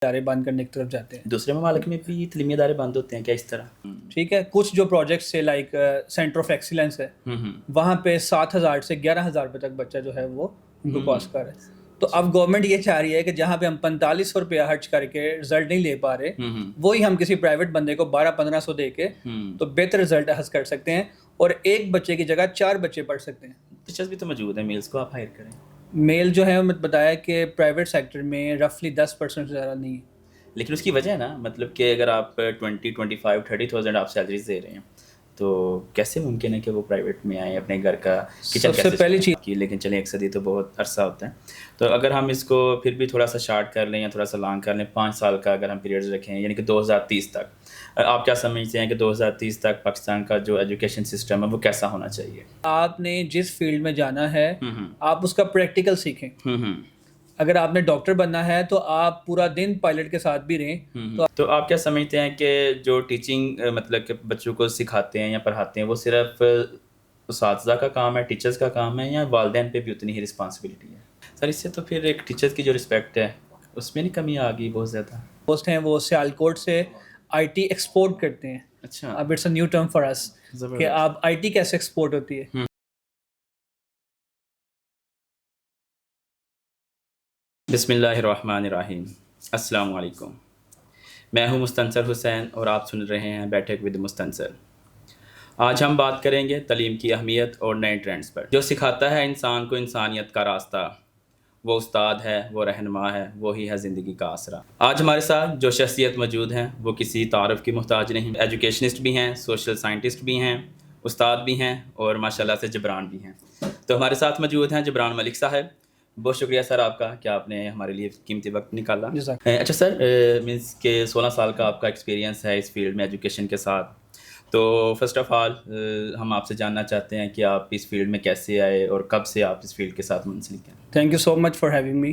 ادارے بند کرنے کی طرف جاتے ہیں. دوسرے ممالک میں بھی تعلیمی ادارے بند ہوتے ہیں کیا اس طرح؟ ٹھیک ہے, کچھ جو پروجیکٹس ہے لائک سینٹر آف ایکسیلنس ہے, وہاں پہ 7,000 سے 11,000 روپے تک بچہ جو ہے وہ ان کو کاسٹ کر رہا ہے. تو اب گورنمنٹ یہ چاہ رہی ہے کہ جہاں پہ ہم 4500 روپیہ خرچ کر کے رزلٹ نہیں لے پا رہے, وہی ہم کسی پرائیویٹ بندے کو 1200-1500 دے کے تو بہتر رزلٹ حاصل کر سکتے ہیں, اور ایک بچے کی جگہ 4 بچے پڑھ سکتے ہیں. ٹیچرز بھی تو موجود ہیں, میلز کو آپ ہائر کریں. میل جو ہے میں بتایا کہ پرائیویٹ سیکٹر میں رفلی 10% سے زیادہ نہیں ہے. لیکن اس کی وجہ ہے نا, مطلب کہ اگر آپ 20-25-30,000 آپ سیلریز دے رہے ہیں تو کیسے ممکن ہے کہ وہ پرائیویٹ میں آئیں, اپنے گھر کا کچن سب سے پہلی چیز کی. لیکن چلیں 1 صدی تو بہت عرصہ ہوتا ہے, تو اگر ہم اس کو پھر بھی تھوڑا سا شارٹ کر لیں یا تھوڑا سا لانگ کر لیں, 5 سال کا اگر ہم پیریڈ رکھیں, یعنی کہ 2030 تک, آپ کیا سمجھتے ہیں کہ 2030 تک پاکستان کا جو ایجوکیشن سسٹم ہے وہ کیسا ہونا چاہیے؟ آپ نے جس فیلڈ میں جانا ہے آپ اس کا پریکٹیکل سیکھیں. اگر آپ نے ڈاکٹر بننا ہے تو آپ پورا دن پائلٹ کے ساتھ بھی رہیں. تو آپ کیا سمجھتے ہیں کہ جو ٹیچنگ مطلب کہ بچوں کو سکھاتے ہیں یا پڑھاتے ہیں وہ صرف اساتذہ کا کام ہے, ٹیچرز کا کام ہے, یا والدین پہ بھی اتنی ہی رسپانسبلٹی ہے؟ سر اس سے تو پھر ایک ٹیچرز کی جو رسپیکٹ ہے اس میں نہیں کمی آ گئی بہت زیادہ؟ دوست ہیں وہ سیالکوٹ سے آئی ٹی ایکسپورٹ کرتے ہیں. اچھا, اب it's a new term for اس کہ آپ آئی ٹی کیسے ایکسپورٹ ہوتی ہے. بسم اللہ الرحمن الرحیم. السلام علیکم, میں ہوں مستنصر حسین اور آپ سن رہے ہیں بیٹھک ود مستنصر. آج ہم بات کریں گے تعلیم کی اہمیت اور نئے ٹرینڈز پر. جو سکھاتا ہے انسان کو انسانیت کا راستہ, وہ استاد ہے, وہ رہنما ہے, وہی ہے زندگی کا آسرا. آج ہمارے ساتھ جو شخصیت موجود ہیں وہ کسی تعارف کی محتاج نہیں. ایجوکیشنسٹ بھی ہیں, سوشل سائنٹسٹ بھی ہیں, استاد بھی ہیں, اور ماشاءاللہ سے جبران بھی ہیں. تو ہمارے ساتھ موجود ہیں جبران ملک صاحب. بہت شکریہ سر آپ کا کہ آپ نے ہمارے لیے قیمتی وقت نکالا. اچھا سر, مینس کہ 16 سال کا آپ کا ایکسپیرینس ہے اس فیلڈ میں ایجوکیشن کے ساتھ, تو فرسٹ آف آل ہم آپ سے جاننا چاہتے ہیں کہ آپ اس فیلڈ میں کیسے آئے اور کب سے آپ اس فیلڈ کے ساتھ منسلک ہیں. Thank you so much for having me.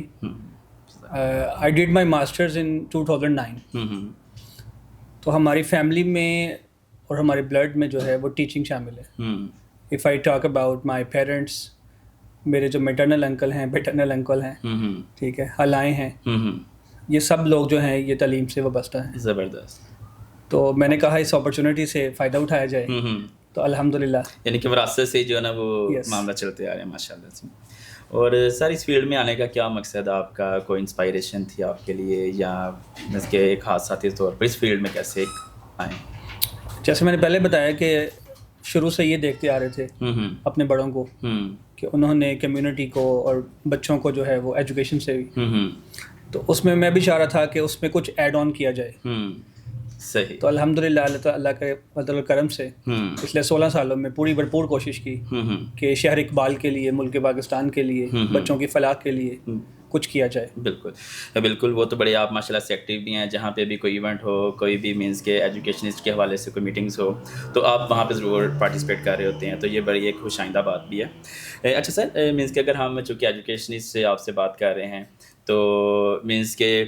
I did my masters in 2009. تو ہماری فیملی میں اور ہمارے بلڈ میں جو ہے وہ ٹیچنگ شامل ہے. If I talk about my parents, میرے جو میٹرنل انکل ہیں, پیٹرنل انکل ہیں, ٹھیک ہے, حلائیں ہیں, یہ سب لوگ جو ہیں یہ تعلیم سے وابستہ ہیں. زبردست. تو میں نے کہا اس اپرچونیٹی سے فائدہ اٹھایا جائے, تو الحمدللہ. یعنی کہ وراثت سے جو ہے نا وہ معاملہ چلتے آ رہے ہیں ماشاء اللہ سے. اور سر اس فیلڈ میں آنے کا کیا مقصد آپ کا, کوئی انسپائریشن تھی آپ کے لیے, یا اس کے ایک حادثاتی طور پر اس فیلڈ میں کیسے آئیں؟ جیسے میں نے پہلے بتایا کہ شروع سے یہ دیکھتے آ رہے تھے اپنے بڑوں کو کہ انہوں نے کمیونٹی کو اور بچوں کو جو ہے وہ ایجوکیشن سے بھی, تو اس میں میں بھی چاہ رہا تھا کہ اس میں کچھ ایڈ آن کیا جائے. صحیح. تو الحمدللہ اللہ کے فضل و کرم سے پچھلے 16 سالوں میں پوری بھرپور کوشش کی کہ شہر اقبال کے لیے, ملک پاکستان کے لیے, بچوں کی فلاح کے لیے کچھ کیا جائے. بالکل بالکل, وہ تو بڑے آپ ماشاء اللہ سے ایکٹیو بھی ہیں. جہاں پہ بھی کوئی ایونٹ ہو, کوئی بھی مینس کے ایجوکیشنسٹ کے حوالے سے کوئی میٹنگس ہو, تو آپ وہاں پہ ضرور پارٹیسپیٹ کر رہے ہوتے ہیں, تو یہ بڑی ایک خوش آئندہ بات بھی ہے. اچھا سر, مینس کہ اگر ہم چونکہ ایجوکیشنسٹ سے آپ سے بات کر رہے ہیں, تو مینس کہ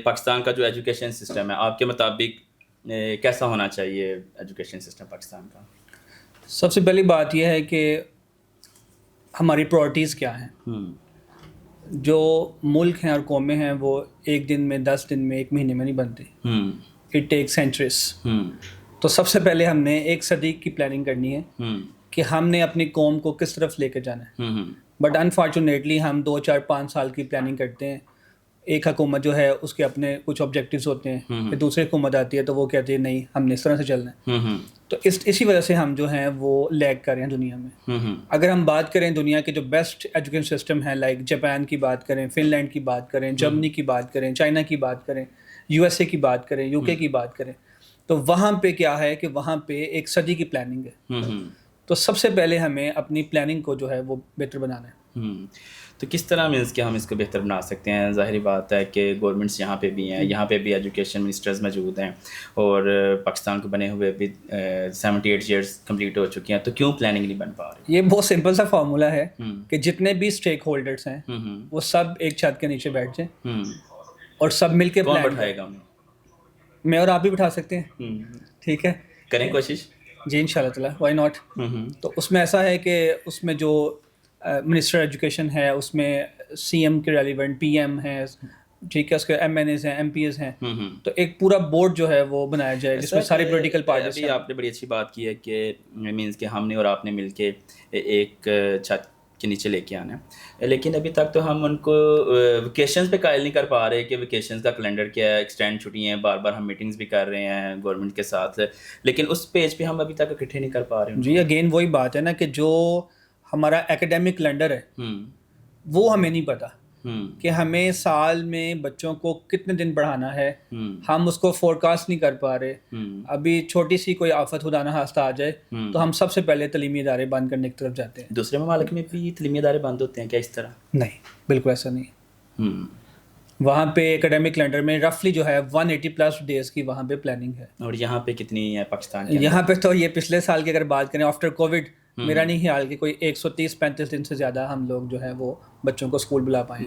پاکستان کا جو ایجوکیشن سسٹم ہے آپ کے مطابق کیسا ہونا چاہیے ایجوکیشن سسٹم پاکستان کا؟ سب سے پہلی بات یہ ہے کہ ہماری پرائورٹیز کیا ہیں. جو ملک ہیں اور قومیں ہیں وہ ایک دن میں, 10 دن میں, 1 مہینے میں نہیں بنتے. It take centuries. تو سب سے پہلے ہم نے 1 صدی کی پلاننگ کرنی ہے کہ ہم نے اپنی قوم کو کس طرف لے کے جانا ہے. بٹ انفارچونیٹلی ہم 2, 4, 5 سال کی پلاننگ کرتے ہیں. ایک حکومت جو ہے اس کے اپنے کچھ آبجیکٹیوز ہوتے ہیں, پھر دوسری حکومت آتی ہے تو وہ کہتی ہے نہیں ہم نے اس طرح سے چلنا ہے. تو اسی وجہ سے ہم جو ہیں وہ لیگ کر رہے ہیں دنیا میں. اگر ہم بات کریں دنیا کے جو بیسٹ ایجوکیشن سسٹم ہے, لائک جاپان کی بات کریں, فن لینڈ کی بات کریں, جرمنی کی بات کریں, چائنا کی بات کریں, USA کی بات کریں, UK کی بات کریں, تو وہاں پہ کیا ہے کہ وہاں پہ 1 صدی کی پلاننگ ہے. تو سب سے پہلے ہمیں اپنی پلاننگ کو جو ہے وہ بہتر بنانا ہے. تو کس طرح مینس کہ ہم اس کو بہتر بنا سکتے ہیں؟ ظاہری بات ہے کہ گورنمنٹس یہاں پہ بھی ہیں, یہاں پہ بھی ایجوکیشن منسٹرز موجود ہیں, اور پاکستان کو بنے ہوئے بھی 78 ایئرس کمپلیٹ ہو چکی ہیں, تو کیوں پلاننگ نہیں بن پا رہی؟ یہ بہت سمپل سا فارمولہ ہے کہ جتنے بھی اسٹیک ہولڈرس ہیں وہ سب ایک چھت کے نیچے بیٹھ جائیں اور سب مل کے کون بٹھائے گا انہیں؟ میں اور آپ بھی بٹھا سکتے ہیں. ٹھیک ہے, کریں کوشش. جی انشاءاللہ تعالیٰ, وائی ناٹ. تو اس میں ایسا ہے کہ اس میں جو منسٹر ایجوکیشن ہے اس میں CM کے ریلیونٹ, PM ہیں, ٹھیک ہے، اس کے MNAs ہیں MPs ہیں، تو ایک پورا بورڈ جو ہے وہ بنایا جائے جس میں ساری پولیٹیکل پارٹیز ابھی آپ نے بڑی اچھی بات کی ہے کہ مینس کہ ہم نے اور آپ نے مل کے ایک چھت کے نیچے لے کے آنا ہے، لیکن ابھی تک تو ہم ان کو ویکیشنز پہ قائل نہیں کر پا رہے کہ ویکیشنز کا کیلنڈر کیا ہے، ایکسٹینڈ چھٹیاں ہیں، بار بار ہم میٹنگز بھی کر رہے ہیں گورنمنٹ کے ساتھ، لیکن اس پیج پہ ہم ابھی تک اکٹھے نہیں کر پا رہے ہیں۔ جی اگین وہی بات ہے نا کہ جو ہمارا ایکیڈیمک کیلنڈر ہے وہ ہمیں نہیں پتہ کہ ہمیں سال میں بچوں کو کتنے دن پڑھانا ہے، ہم اس کو فورکاسٹ نہیں کر پا رہے۔ ابھی چھوٹی سی کوئی آفت خدا نہ خواستہ آ جائے تو ہم سب سے پہلے تعلیمی ادارے بند کرنے کی طرف جاتے ہیں۔ دوسرے ممالک میں بھی تعلیمی ادارے بند ہوتے ہیں کیا اس طرح؟ نہیں، بالکل ایسا نہیں۔ وہاں پہ ایکیڈیمک کیلنڈر میں رفلی جو ہے 180+ ڈیز کی وہاں پہ پلاننگ ہے۔ اور یہاں پہ کتنی ہے پاکستان کے؟ یہاں پہ تو یہ پچھلے سال کی اگر بات کریں آفٹر کووڈ، میرا نہیں خیال کہ کوئی 130-35 دن سے زیادہ ہم لوگ جو ہے وہ بچوں کو اسکول بلا پائیں۔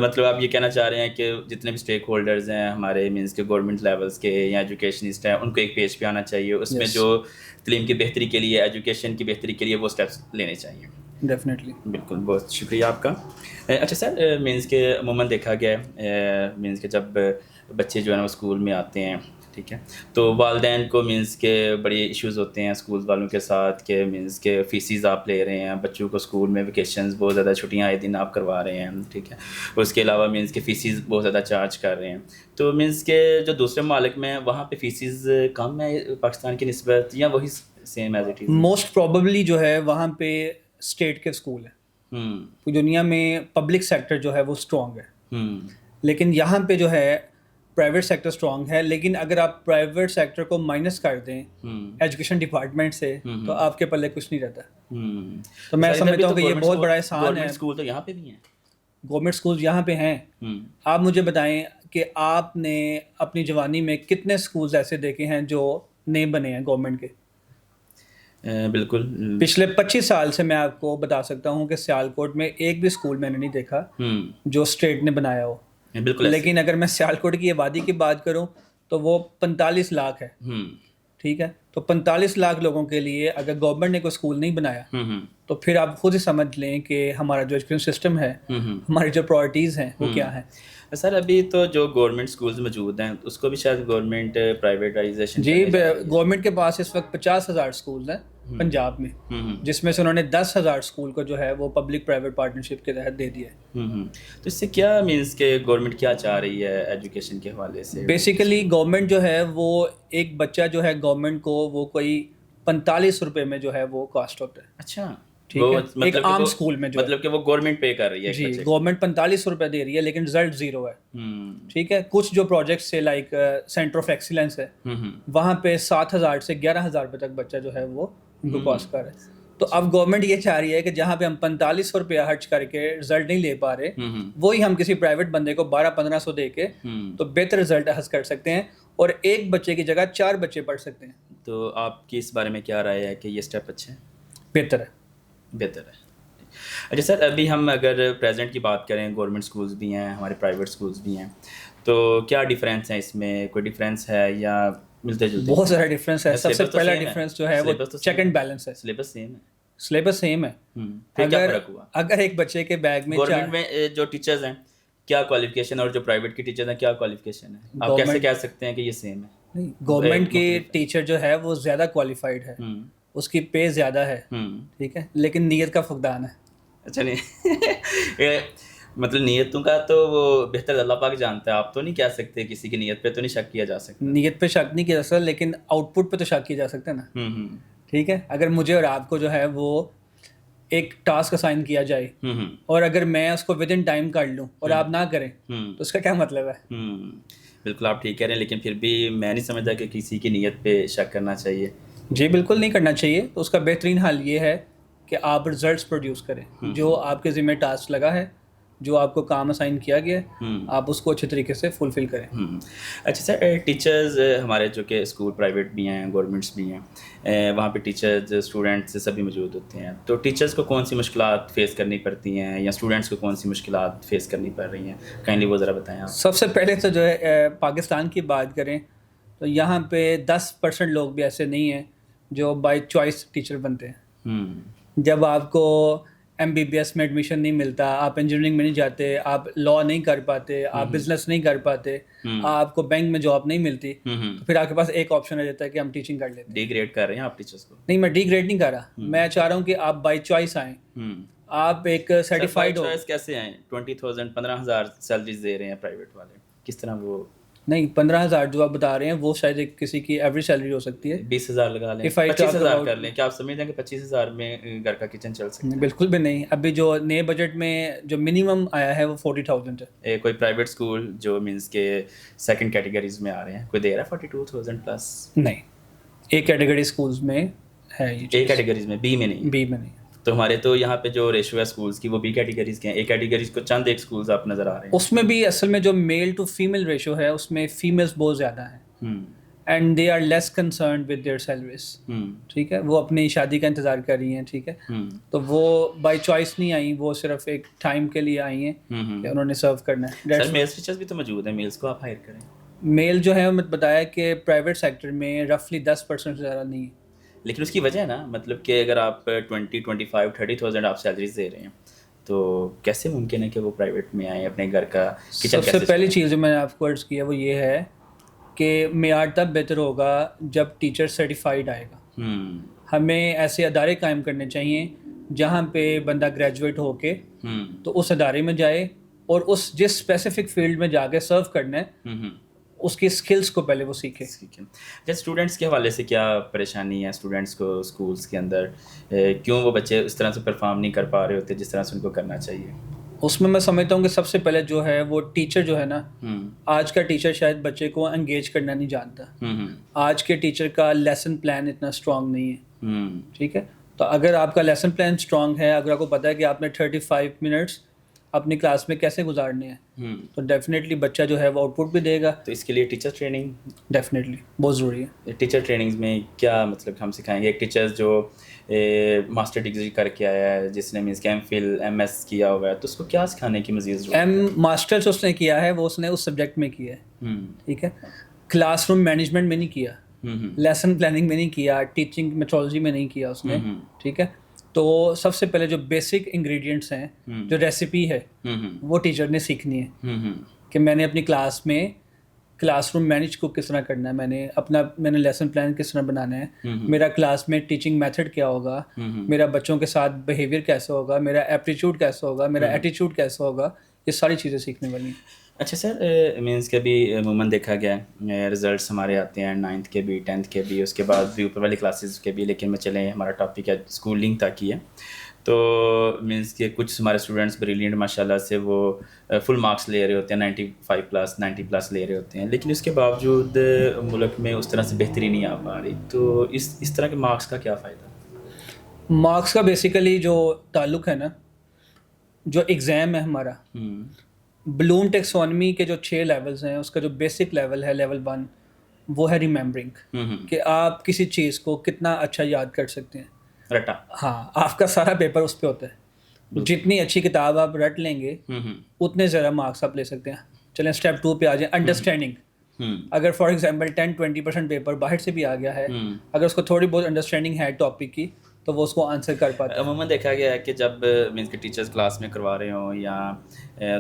مطلب آپ یہ کہنا چاہ رہے ہیں کہ جتنے بھی اسٹیک ہولڈرز ہیں ہمارے مینس کے گورنمنٹ لیولس کے یا ایجوکیشنسٹ ہیں، ان کو ایک پیج پہ آنا چاہیے، اس میں جو تعلیم کی بہتری کے لیے، ایجوکیشن کی بہتری کے لیے وہ اسٹیپس لینے چاہیے۔ ڈیفینیٹلی، بالکل، بہت شکریہ آپ کا۔ اچھا سر، مینس کے عموماً دیکھا گیا ہے مینس کے جب بچے جو ہے نا وہ اسکول میں آتے ہیں، ٹھیک ہے، تو والدین کو مینس کے بڑے ایشوز ہوتے ہیں اسکول والوں کے ساتھ کہ مینس کے فیسیز آپ لے رہے ہیں، بچوں کو اسکول میں ویکیشنز بہت زیادہ چھٹیاں آئے دن آپ کروا رہے ہیں، ٹھیک ہے، اس کے علاوہ مینس کے فیسیز بہت زیادہ چارج کر رہے ہیں، تو مینس کے جو دوسرے ممالک میں وہاں پہ فیسیز کم ہے پاکستان کی نسبت یا وہی same as it is? Most probably جو ہے وہاں پہ اسٹیٹ کے اسکول ہیں، دنیا میں پبلک سیکٹر جو ہے وہ اسٹرانگ ہے، لیکن یہاں پہ جو ہے پرائیویٹ سیکٹر اسٹرانگ ہے، لیکن اگر آپ پرائیویٹ سیکٹر کو مائنس کر دیں ایجوکیشن ڈپارٹمنٹ سے تو آپ کے پلے کچھ نہیں رہتا۔ تو میں سمجھتا ہوں کہ یہ بہت بڑا احسان ہے۔ گورنمنٹ اسکول تو یہاں پہ بھی ہیں، گورنمنٹ اسکولز یہاں پہ ہیں۔ آپ مجھے بتائیں کہ آپ نے اپنی جوانی میں کتنے اسکولز ایسے دیکھے ہیں جو نئے بنے ہیں گورنمنٹ کے؟ بالکل، پچھلے 25 سال سے میں آپ کو بتا سکتا ہوں کہ سیالکوٹ میں ایک بھی اسکول میں نے نہیں دیکھا جو اسٹیٹ نے بنایا ہو۔ بالکل، لیکن اگر میں سیالکوٹ کی آبادی کی بات کروں تو وہ 45 لاکھ ہے، ٹھیک ہے، تو 45 لاکھ لوگوں کے لیے اگر گورنمنٹ نے کوئی اسکول نہیں بنایا تو پھر آپ خود ہی سمجھ لیں کہ ہمارا جو ایجوکیشن سسٹم ہے، ہماری جو پرائرٹیز ہیں وہ کیا ہیں۔ سر ابھی تو جو گورنمنٹ اسکولز موجود ہیں اس کو بھی شاید گورنمنٹ پرائیویٹائزیشن، جی گورنمنٹ کے پاس اس وقت 50,000 اسکولز ہیں پنجاب میں، جس میں سے انہوں نے 10,000 اسکول کو جو ہے وہ پبلک پرائیویٹ پارٹنرشپ کے تحت دے دیا ہے۔ تو اس سے کیا مینس کہ گورنمنٹ کیا چاہ رہی ہے ایجوکیشن کے حوالے سے؟ بیسیکلی گورنمنٹ جو ہے وہ ایک بچہ جو ہے گورنمنٹ کو وہ کوئی 45 روپے میں جو ہے وہ کاسٹ ہوتا ہے۔ اچھا، ٹھیک ہے، ایک عام اسکول میں جو مطلب کہ وہ گورنمنٹ پے کر رہی ہے؟ جی، گورنمنٹ 45 روپے دے رہی ہے لیکن رزلٹ زیرو ہے، ٹھیک ہے۔ کچھ جو پروجیکٹس ہے لائک سینٹر آف ایکسیلنس ہے، وہاں پہ 7,000 سے 11,000 روپے تک بچہ جو ہے وہ ان کو کاسٹ کر رہا ہے۔ تو اب گورنمنٹ یہ چاہ رہی ہے کہ جہاں پہ ہم 4500 روپیہ خرچ کر کے رزلٹ نہیں لے پا رہے، وہی ہم کسی پرائیویٹ بندے کو 1200-1500 دے کے تو بہتر رزلٹ حاصل کر سکتے ہیں اور ایک بچے کی جگہ 4 بچے پڑھ سکتے ہیں۔ تو آپ کی اس بارے میں کیا رائے ہے کہ یہ اسٹیپ اچھے ہیں؟ بہتر ہے، بہتر ہے۔ اچھا سر، ابھی ہم اگر پریزنٹ کی بات کریں، گورنمنٹ اسکولز بھی ہیں، ہمارے پرائیویٹ اسکولز بھی ہیں، تو کیا ڈفرینس ہے اس میں؟ کوئی ڈفرینس ہے یا ملتے جلتے؟ بہت سارا ڈفرینس ہے۔ سب سے پہلا ڈفرینس جو ہے وہ چیک اینڈ بیلنس ہے۔ سلیبس سیم ہے؟ سلیبس سیم ہے۔ پھر کیا فرق ہوا؟ اگر ایک بچے کے بیگ میں گورنمنٹ میں جو ٹیچرز ہیں کیا کوالیفیکیشن اور جو پرائیویٹ کی ٹیچرز ہیں کیا کوالیفیکیشن ہے؟ آپ کیسے کہہ سکتے ہیں کہ یہ سیم ہے؟ گورنمنٹ کی ٹیچر جو ہے وہ زیادہ کوالیفائڈ ہے، اس کی پے زیادہ ہے، ٹھیک ہے، لیکن نیت کا فقدان ہے۔ اچھا، نہیں مطلب نیتوں کا تو وہ بہتر اللہ پاک جانتا ہے، آپ تو نہیں کہہ سکتے، کسی کی نیت پہ تو نہیں شک کیا جا سکتا۔ نیت پہ شک نہیں کیا جا سکتا لیکن آؤٹ پٹ پہ تو شک کیا جا سکتا ہے نا، ٹھیک ہے۔ اگر مجھے اور آپ کو جو ہے وہ ایک ٹاسک اسائن کیا جائے اور اگر میں اس کو ود ان ٹائم کر لوں اور آپ نہ کریں تو اس کا کیا مطلب ہے؟ بالکل آپ ٹھیک کہہ رہے ہیں، لیکن پھر بھی میں نہیں سمجھتا کہ کسی کی نیت پہ شک کرنا چاہیے۔ جی بالکل نہیں کرنا چاہیے۔ تو اس کا بہترین حل یہ ہے کہ آپ رزلٹس پروڈیوس کریں، جو آپ کے ذمہ ٹاسک لگا ہے، جو آپ کو کام اسائن کیا گیا ہے، آپ اس کو اچھے طریقے سے فلفل کریں۔ اچھا سر، ٹیچرز ہمارے جو کہ اسکول پرائیویٹ بھی ہیں، گورنمنٹس بھی ہیں، وہاں پہ ٹیچرز، اسٹوڈنٹس سبھی موجود ہوتے ہیں، تو ٹیچرز کو کون سی مشکلات فیس کرنی پڑتی ہیں یا اسٹوڈنٹس کو کون سی مشکلات فیس کرنی پڑ رہی ہیں؟ کائنڈلی وہ ذرا بتائیں آپ۔ سب سے پہلے تو جو ہے پاکستان کی بات کریں تو یہاں پہ 10% لوگ بھی ایسے نہیں ہیں جو بائی چوائس ٹیچر بنتے ہیں۔ جب آپ کو MBBS میں ایڈمیشن نہیں ملتا, آپ انجینئرنگ میں نہیں جاتے, آپ لا نہیں کر پاتے, آپ بزنس نہیں کر پاتے, آپ کو بینک میں جاب نہیں ملتی, تو پھر آپ کے پاس ایک آپشن رہ جاتا ہے کہ ہم ٹیچنگ کر لیتے ہیں. ڈی گریڈ کر رہے ہیں آپ ٹیچرس کو؟ نہیں, میں ڈی گریڈ نہیں کر رہا, میں چاہ رہا ہوں کہ آپ بائی چوائس آئیں, آپ ایک سرٹیفائڈ ہو. کیسے آئیں؟ 20,000 15,000 سیلریز دے رہے ہیں پرائیویٹ والے, کس طرح وہ؟ نہیں, 15,000 جو آپ بتا رہے ہیں وہ شاید کسی کی ایوریج سیلری ہو سکتی ہے. 20,000 لگا لیں, 25,000 کر لیں. کیا آپ سمجھتے ہیں کہ 25,000 میں گھر کا کچن چل سکتا ہے؟ بالکل بھی نہیں. ابھی جو نئے بجٹ میں جو منیمم آیا ہے وہ 40,000 ہے. کوئی پرائیویٹ اسکول جو مینس کے سیکنڈ کیٹیگریز میں آ رہے ہیں, کوئی دے رہا ہے 42,000 پلس؟ نہیں, ایک کیٹیگری اسکولز میں ہے, اے کیٹیگریز میں, بی میں نہیں. بی میں نہیں. تو ہمارے تو یہاں پہ جو ریشو ہے اسکولس کی وہ بی کیٹیگریز کے ہیں, اے کیٹیگریز کو چند ایک اسکولز آپ نظر آ رہے ہیں. اس میں بھی اصل میں جو میل ٹو فیمیل ریشو ہے اس میں فیمیلز بہت زیادہ ہیں, and they are less concerned with their salaries. ٹھیک ہے, وہ اپنی شادی کا انتظار کر رہی ہیں. ٹھیک ہے, تو وہ بائی چوائس نہیں آئیں, وہ صرف ایک ٹائم کے لیے آئی ہیں کہ انہوں نے سرو کرنا ہے. سر میلس ٹیچرز بھی تو موجود ہیں, میلس کو آپ ہائر کریں. میل جو ہے میں بتایا کہ پرائیویٹ سیکٹر میں رفلی 10% سے زیادہ نہیں ہے. لیکن اس کی وجہ ہے نا, مطلب کہ اگر آپ 20, 25, 30,000 آپ سیلریز دے رہے ہیں تو کیسے ممکن ہے کہ وہ پرائیویٹ میں آئیں اپنے گھر کا کچن؟ سب سے پہلی چیز جو میں نے آپ کو عرض کیا وہ یہ ہے کہ معیار تب بہتر ہوگا جب ٹیچر سرٹیفائڈ آئے گا. ہمیں ایسے ادارے قائم کرنے چاہیے جہاں پہ بندہ گریجویٹ ہو کے تو اس ادارے میں جائے اور اس جس اسپیسیفک فیلڈ میں جا کے سرو کرنا ہے اس کی اسکلس کو پہلے وہ سیکھے. جیسے اسٹوڈنٹس کے حوالے سے کیا پریشانی ہے اسٹوڈنٹس کو اسکولس کے اندر, کیوں وہ بچے اس طرح سے پرفارم نہیں کر پا رہے ہوتے جس طرح سے ان کو کرنا چاہیے؟ اس میں سمجھتا ہوں کہ سب سے پہلے جو ہے وہ ٹیچر جو ہے نا, آج کا ٹیچر شاید بچے کو انگیج کرنا نہیں جانتا. آج کے ٹیچر کا لیسن پلان اتنا اسٹرانگ نہیں ہے. ٹھیک ہے, تو اگر آپ کا لیسن پلان اسٹرانگ ہے, اگر آپ کو پتہ ہے کہ آپ نے 35 منٹس اپنی کلاس میں کیسے گزارنے ہیں, تو ڈیفینیٹلی بچہ جو ہے وہ آؤٹ پٹ بھی دے گا. تو اس کے لیے ٹیچر ٹریننگ ڈیفینیٹلی بہت ضروری ہے. ٹیچر ٹریننگز میں کیا مطلب ہم سکھائیں گے؟ ایک ٹیچر جو ماسٹر ڈگری کر کے آیا ہے, جس نے مینس کہ MS کیا ہوا ہے, تو اس کو کیا سکھانے کی مزید ضرورت ہے؟ ماسٹرس اس نے کیا ہے وہ اس نے اس سبجیکٹ میں کیا ہے. ٹھیک ہے, کلاس روم مینجمنٹ میں نہیں کیا, لیسن پلاننگ میں نہیں کیا, ٹیچنگ میتھڈالوجی میں نہیں کیا اس نے. ٹھیک ہے, تو سب سے پہلے جو بیسک انگریڈینٹس ہیں, جو ریسیپی ہے, وہ ٹیچر نے سیکھنی ہے کہ میں نے اپنی کلاس میں کلاس روم مینیج کو کس طرح کرنا ہے, میں نے لیسن پلان کس طرح بنانا ہے, میرا کلاس میں ٹیچنگ میتھڈ کیا ہوگا, میرا بچوں کے ساتھ بیہیویئر کیسے ہوگا, میرا ایپٹیچیوڈ کیسے ہوگا, میرا ایٹیچیوڈ کیسے ہوگا, یہ ساری چیزیں سیکھنے والی ہیں. اچھا سر, مینس کے بھی عموماً دیکھا گیا ہے رزلٹس ہمارے آتے ہیں 9th کے بھی 10th کے بھی, اس کے بعد بھی اوپر والی کلاسز کے بھی, لیکن میں چلیں ہمارا ٹاپک ہے اسکولنگ تک ہی ہے. تو مینس کہ کچھ ہمارے اسٹوڈنٹس بریلینٹ ماشاء اللہ سے وہ فل مارکس لے رہے ہوتے ہیں, 95+, 90+ لے رہے ہوتے ہیں, لیکن اس کے باوجود ملک میں اس طرح سے بہتری نہیں آ پا رہی. تو اس طرح کے مارکس کا کیا فائدہ؟ مارکس کا بیسیکلی جو تعلق ہے نا, جو ایگزام ہے ہمارا, بلوم ٹیکسونمی کے جو 6 لیولز ہیں, اس کا جو بیسک لیول ہے لیول 1, وہ ہے ریممبرنگ, کہ آپ کسی چیز کو کتنا اچھا یاد کر سکتے ہیں. رٹا, ہاں, آپ کا سارا پیپر اس پہ ہوتا ہے. جتنی اچھی کتاب آپ رٹ لیں گے اتنے زیادہ مارکس آپ لے سکتے ہیں. چلیں اسٹیپ 2 پہ آ جائیں, انڈرسٹینڈنگ. اگر فار ایگزامپل 10-20% پیپر باہر سے بھی آ گیا ہے, اگر اس کو تھوڑی بہت انڈرسٹینڈنگ ہے ٹاپک کی, تو وہ اس کو آنسر کر پاتے ہیں. عموماً دیکھا گیا ہے کہ جب مینس کہ ٹیچرز کلاس میں کروا رہے ہوں یا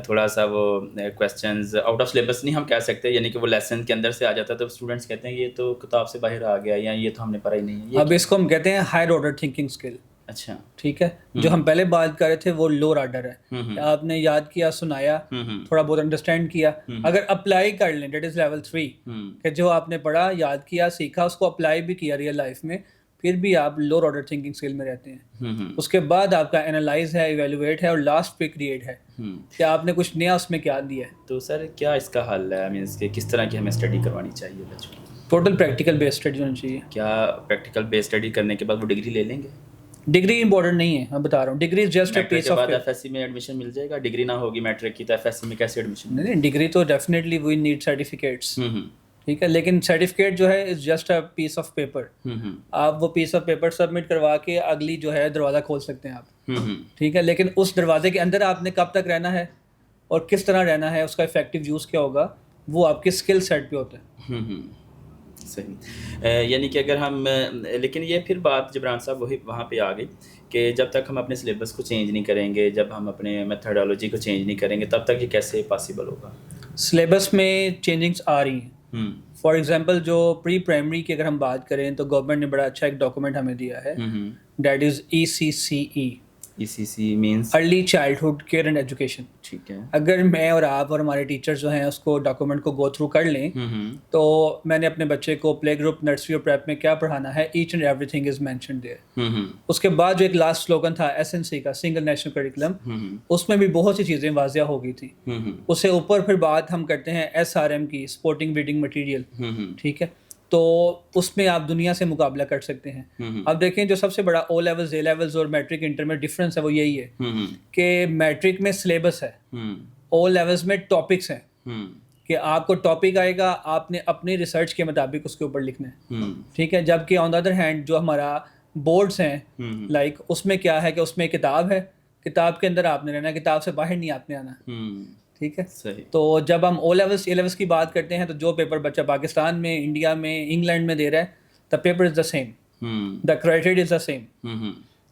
تھوڑا سا وہ کویسچنز آؤٹ آف سلیبس نہیں ہم کہہ سکتے, یعنی کہ وہ لیسن کے اندر سے آ جاتا ہے, تو اسٹوڈنٹس کہتے ہیں یہ تو کتاب سے باہر آ گیا, یا یہ تو ہم نے پڑھا ہی نہیں ہے. اب اس کو ہم کہتے ہیں ہائر آرڈر تھنکنگ اسکل. اچھا, ٹھیک ہے, جو ہم پہلے بات کر رہے تھے وہ لوور آرڈر ہے. آپ نے یاد کیا, سنایا, تھوڑا بہت انڈرسٹینڈ کیا, اگر اپلائی کر لیں دیٹ از لیول 3, کہ جو آپ نے پڑھا, یاد کیا, سیکھا, اس کو اپلائی بھی کیا ریئل لائف میں, پھر بھی آپ لوور آرڈر تھنکنگ اسکل میں رہتے ہیں. اس کے بعد آپ کا انالائز ہے, ایویلویٹ ہے, اور لاسٹ پہ کریٹ ہے کہ آپ نے کچھ نیا اس میں کیا دیا ہے. تو سر کیا اس کا حل ہے, مینس کہ کس طرح کی ہمیں اسٹڈی کروانی چاہیے بچوں کو؟ ٹوٹل پریکٹیکل بیس اسٹڈی ہونی چاہیے. کیا پریکٹیکل بیس اسٹڈی کرنے کے بعد وہ ڈگری لے لیں گے؟ ڈگری امپورٹنٹ نہیں ہے, میں بتا رہا ہوں. Degree just a piece of paper. FSC میں ایڈمیشن مل جائے گا, ڈگری نہ ہوگی میٹرک کی تو FSC میں کیسے ایڈمیشن؟ نہیں, ڈگری تو ڈیفینیٹلی وی نیڈ سرٹیفکیٹس. ٹھیک ہے, لیکن سرٹیفکیٹ جو ہے is just a piece of paper. آپ وہ پیس آف پیپر سبمٹ کروا کے اگلی جو ہے دروازہ کھول سکتے ہیں آپ. ٹھیک ہے, لیکن اس دروازے کے اندر آپ نے کب تک رہنا ہے اور کس طرح رہنا ہے, اس کا افیکٹو یوز کیا ہوگا, وہ آپ کے اسکل سیٹ پہ ہوتا ہے. صحیح. یعنی کہ اگر ہم لیکن یہ پھر بات جبران صاحب وہی وہاں پہ آ گئی کہ جب تک ہم اپنے سلیبس کو چینج نہیں کریں گے, جب ہم اپنے میتھڈالوجی کو چینج نہیں کریں گے, تب تک یہ کیسے پاسبل ہوگا؟ سلیبس میں چینجنگس آ رہی ہیں. فار ایگزامپل جو پری پرائمری کی اگر ہم بات کریں تو گورنمنٹ نے بڑا اچھا ایک ڈاکومنٹ ہمیں دیا ہے, that is ECCE, ECC means early childhood care and education. ٹھیک ہے. اگر میں اور آپ اور ہمارے ٹیچرز جو ہیں اس کو ڈاکومنٹ کو گو تھرو کر لیں تو میں نے اپنے بچے کو پلے گروپ, نرسری اور پریپ میں کیا پڑھانا ہے, each and everything is mentioned there. اس کے بعد جو ایک لاسٹ سلوگن تھا SNC کا, سنگل نیشنل کریکولم, اس میں بھی بہت سی چیزیں واضح ہو گئی تھیں. اس سے اوپر پھر بات ہم کرتے ہیں SRM کی, سپورٹنگ ریڈنگ مٹیریل. ٹھیک ہے, تو اس میں آپ دنیا سے مقابلہ کر سکتے ہیں. اب دیکھیں جو سب سے بڑا او لیولز, اے لیولز اور میٹرک انٹر میں ڈفرینس ہے وہ یہی ہے کہ میٹرک میں سلیبس ہے, او لیولز میں ٹاپکس ہیں, کہ آپ کو ٹاپک آئے گا, آپ نے اپنی ریسرچ کے مطابق اس کے اوپر لکھنا ہے. ٹھیک ہے, جبکہ آن دا ادر ہینڈ جو ہمارا بورڈس ہیں لائک اس میں کیا ہے کہ اس میں کتاب ہے, کتاب کے اندر آپ نے رہنا, کتاب سے باہر نہیں آپ نے آنا. ٹھیک ہے, تو جب ہم او لیولس اے لیولس کی بات کرتے ہیں تو جو پیپر بچہ پاکستان میں, انڈیا میں, انگلینڈ میں دے رہا ہے, the paper is the same, the criteria is the same.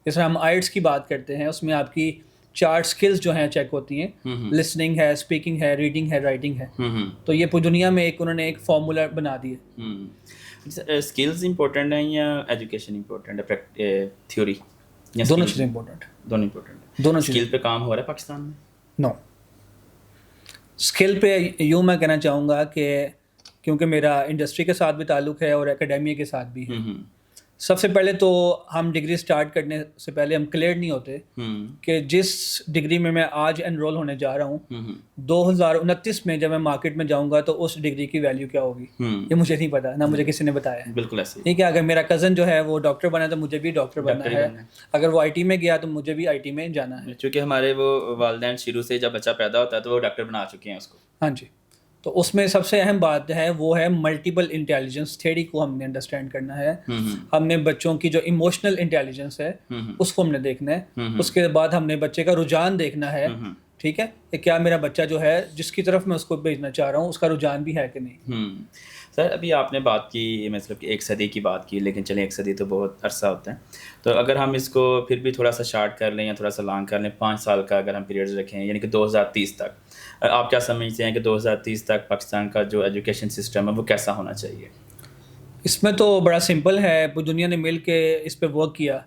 جس طرح ہم آئٹس کی بات کرتے ہیں اس میں آپ کی 4 اسکلز جو ہیں چیک ہوتی ہیں, لسننگ ہے, اسپیکنگ ہے, ریڈنگ ہے, رائٹنگ ہے. تو یہ پوری دنیا میں ایک انہوں نے ایک فارمولا بنا دی ہے. اسکلز امپورٹنٹ ہیں یا ایجوکیشن امپورٹنٹ ہے, تھیوری؟ دونوں چیزیں امپورٹنٹ, دونوں امپورٹنٹ. دونوں اسکل پہ کام ہو رہا ہے پاکستان میں؟ نو. اسکل پہ یوں میں کہنا چاہوں گا کہ کیونکہ میرا انڈسٹری کے ساتھ بھی تعلق ہے اور اکیڈیمیا کے ساتھ بھی ہے. سب سے پہلے تو ہم ڈگری سٹارٹ کرنے سے پہلے ہم کلیئر نہیں ہوتے کہ جس ڈگری میں آج انرول ہونے جا رہا ہوں 2029 میں جب میں مارکیٹ میں جاؤں گا تو اس ڈگری کی ویلیو کیا ہوگی, یہ مجھے نہیں پتا, نہ مجھے کسی نے بتایا ہے. بالکل ایسے. ٹھیک ہے, اگر میرا کزن جو ہے وہ ڈاکٹر بنا تو مجھے بھی ڈاکٹر بننا ہے, اگر وہ IT میں گیا تو مجھے بھی IT میں جانا ہے. چونکہ ہمارے وہ والدین شروع سے جب بچہ پیدا ہوتا ہے تو وہ ڈاکٹر بنا چکے ہیں اس کو. ہاں جی, تو اس میں سب سے اہم بات ہے وہ ہے ملٹیپل انٹیلیجنس تھیوری کو ہم نے انڈرسٹینڈ کرنا ہے. ہم نے بچوں کی جو ایموشنل انٹیلیجنس ہے اس کو ہم نے دیکھنا ہے. اس کے بعد ہم نے بچے کا رجحان دیکھنا ہے. ٹھیک ہے, کہ کیا میرا بچہ جو ہے جس کی طرف میں اس کو بھیجنا چاہ رہا ہوں اس کا رجحان بھی ہے کہ نہیں. سر ابھی آپ نے بات کی مطلب کہ 1 صدی کی بات کی, لیکن چلیں 1 صدی تو بہت عرصہ ہوتا ہے, تو اگر ہم اس کو پھر بھی تھوڑا سا شارٹ کر لیں یا تھوڑا سا لانگ کر لیں, 5 سال کا اگر ہم پیریڈز رکھیں, یعنی کہ 2030 تک, آپ کیا سمجھتے ہیں کہ 2030 تک پاکستان کا جو ایجوکیشن سسٹم ہے وہ کیسا ہونا چاہیے؟ اس میں تو بڑا سمپل ہے, پوری دنیا نے مل کے اس پہ ورک کیا.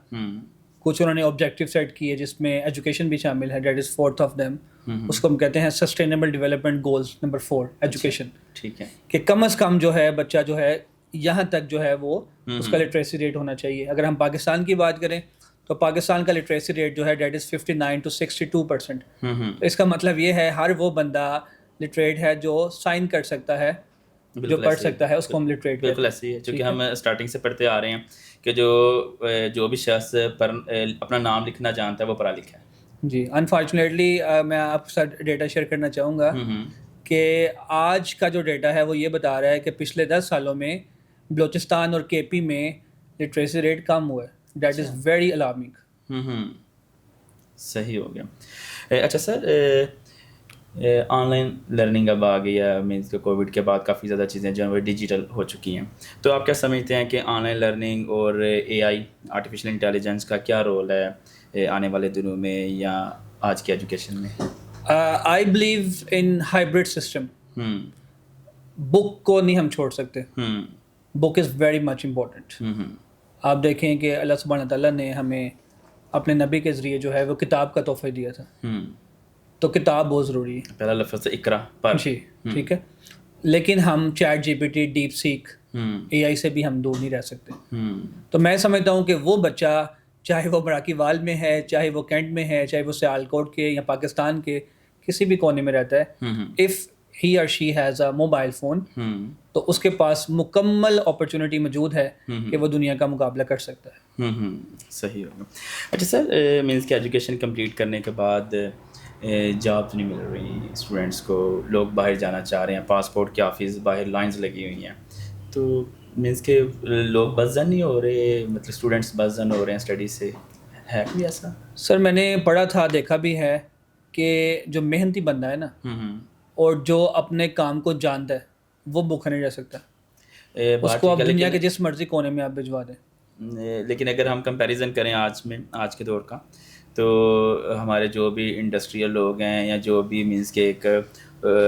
کچھ انہوں نے آبجیکٹیو سیٹ کیے جس میں ایجوکیشن بھی شامل ہے, that is 4th of them. اس کو ہم کہتے ہیں sustainable development goals number 4, education. ٹھیک ہے, کہ کم از کم جو ہے بچہ جو ہے یہاں تک جو ہے وہ اس کا لٹریسی ریٹ ہونا چاہیے. اگر ہم پاکستان کی بات کریں تو پاکستان کا لٹریسی ریٹ جو ہے دیٹ از 59 to 62%. تو اس کا مطلب یہ ہے ہر وہ بندہ لٹریٹ ہے جو سائن کر سکتا ہے, جو پڑھ سکتا ہے, اس کو ہم لٹریٹ. بالکل ایسی ہے, چونکہ ہم اسٹارٹنگ سے پڑھتے آ رہے ہیں کہ جو بھی شخص اپنا نام لکھنا جانتا ہے وہ پڑھا لکھا ہے. جی, انفارچونیٹلی میں آپ کے ساتھ ڈیٹا شیئر کرنا چاہوں گا کہ آج کا جو ڈیٹا ہے وہ یہ بتا رہا ہے کہ پچھلے 10 سالوں میں بلوچستان اور KP میں لٹریسی ریٹ کم ہوا ہے. That is very alarming. صحیح ہو گیا. اچھا سر, آن لائن لرننگ اب آ گئی ہے, مینس کہ کووڈ کے بعد کافی زیادہ چیزیں جو ہیں وہ ڈیجیٹل ہو چکی ہیں, تو آپ کیا سمجھتے ہیں کہ آن لائن لرننگ اور AI آرٹیفیشیل انٹیلیجنس کا کیا رول ہے آنے والے دنوں میں یا آج کی ایجوکیشن میں؟ I believe in hybrid system. Book کو نہیں ہم چھوڑ سکتے, بک از ویری مچ امپورٹنٹ. آپ دیکھیں کہ اللہ سبحانہ تعالیٰ نے ہمیں اپنے نبی کے ذریعے جو ہے وہ کتاب کا تحفہ دیا تھا, تو کتاب بہت ضروری ہے. پہلا لفظ اقرا پر. جی ٹھیک ہے, لیکن ہم چیٹ GPT, ڈیپ سیک, AI سے بھی ہم دور نہیں رہ سکتے. تو میں سمجھتا ہوں کہ وہ بچہ چاہے وہ مراکی وال میں ہے, چاہے وہ کینٹ میں ہے, چاہے وہ سیالکوٹ کے یا پاکستان کے کسی بھی کونے میں رہتا ہے, اف ہی اور she has a mobile phone, تو اس کے پاس مکمل اپرچونٹی موجود ہے کہ وہ دنیا کا مقابلہ کر سکتا ہے. صحیح ہوگا. اچھا سر, مینس کہ ایجوکیشن کمپلیٹ کرنے کے بعد جاب نہیں مل رہی اسٹوڈنٹس کو, لوگ باہر جانا چاہ رہے ہیں, پاسپورٹ کے آفس باہر لائنز لگی ہوئی ہیں, تو مینس کہ لوگ بزن نہیں ہو رہے, مطلب اسٹوڈنٹس بزن ہو رہے ہیں اسٹڈی سے, ہے کوئی ایسا؟ سر میں نے پڑھا تھا, دیکھا بھی ہے کہ جو محنتی بندہ ہے نا اور جو اپنے کام کو جانتا ہے وہ بھوکا نہیں رہ سکتا. اس کو آپ دنیا کے جس مرضی کونے میں آپ بھجوا دیں. لیکن اگر ہم کمپیریزن کریں آج کے دور کا، تو ہمارے جو بھی انڈسٹریل لوگ ہیں یا جو بھی مینس کہ ایک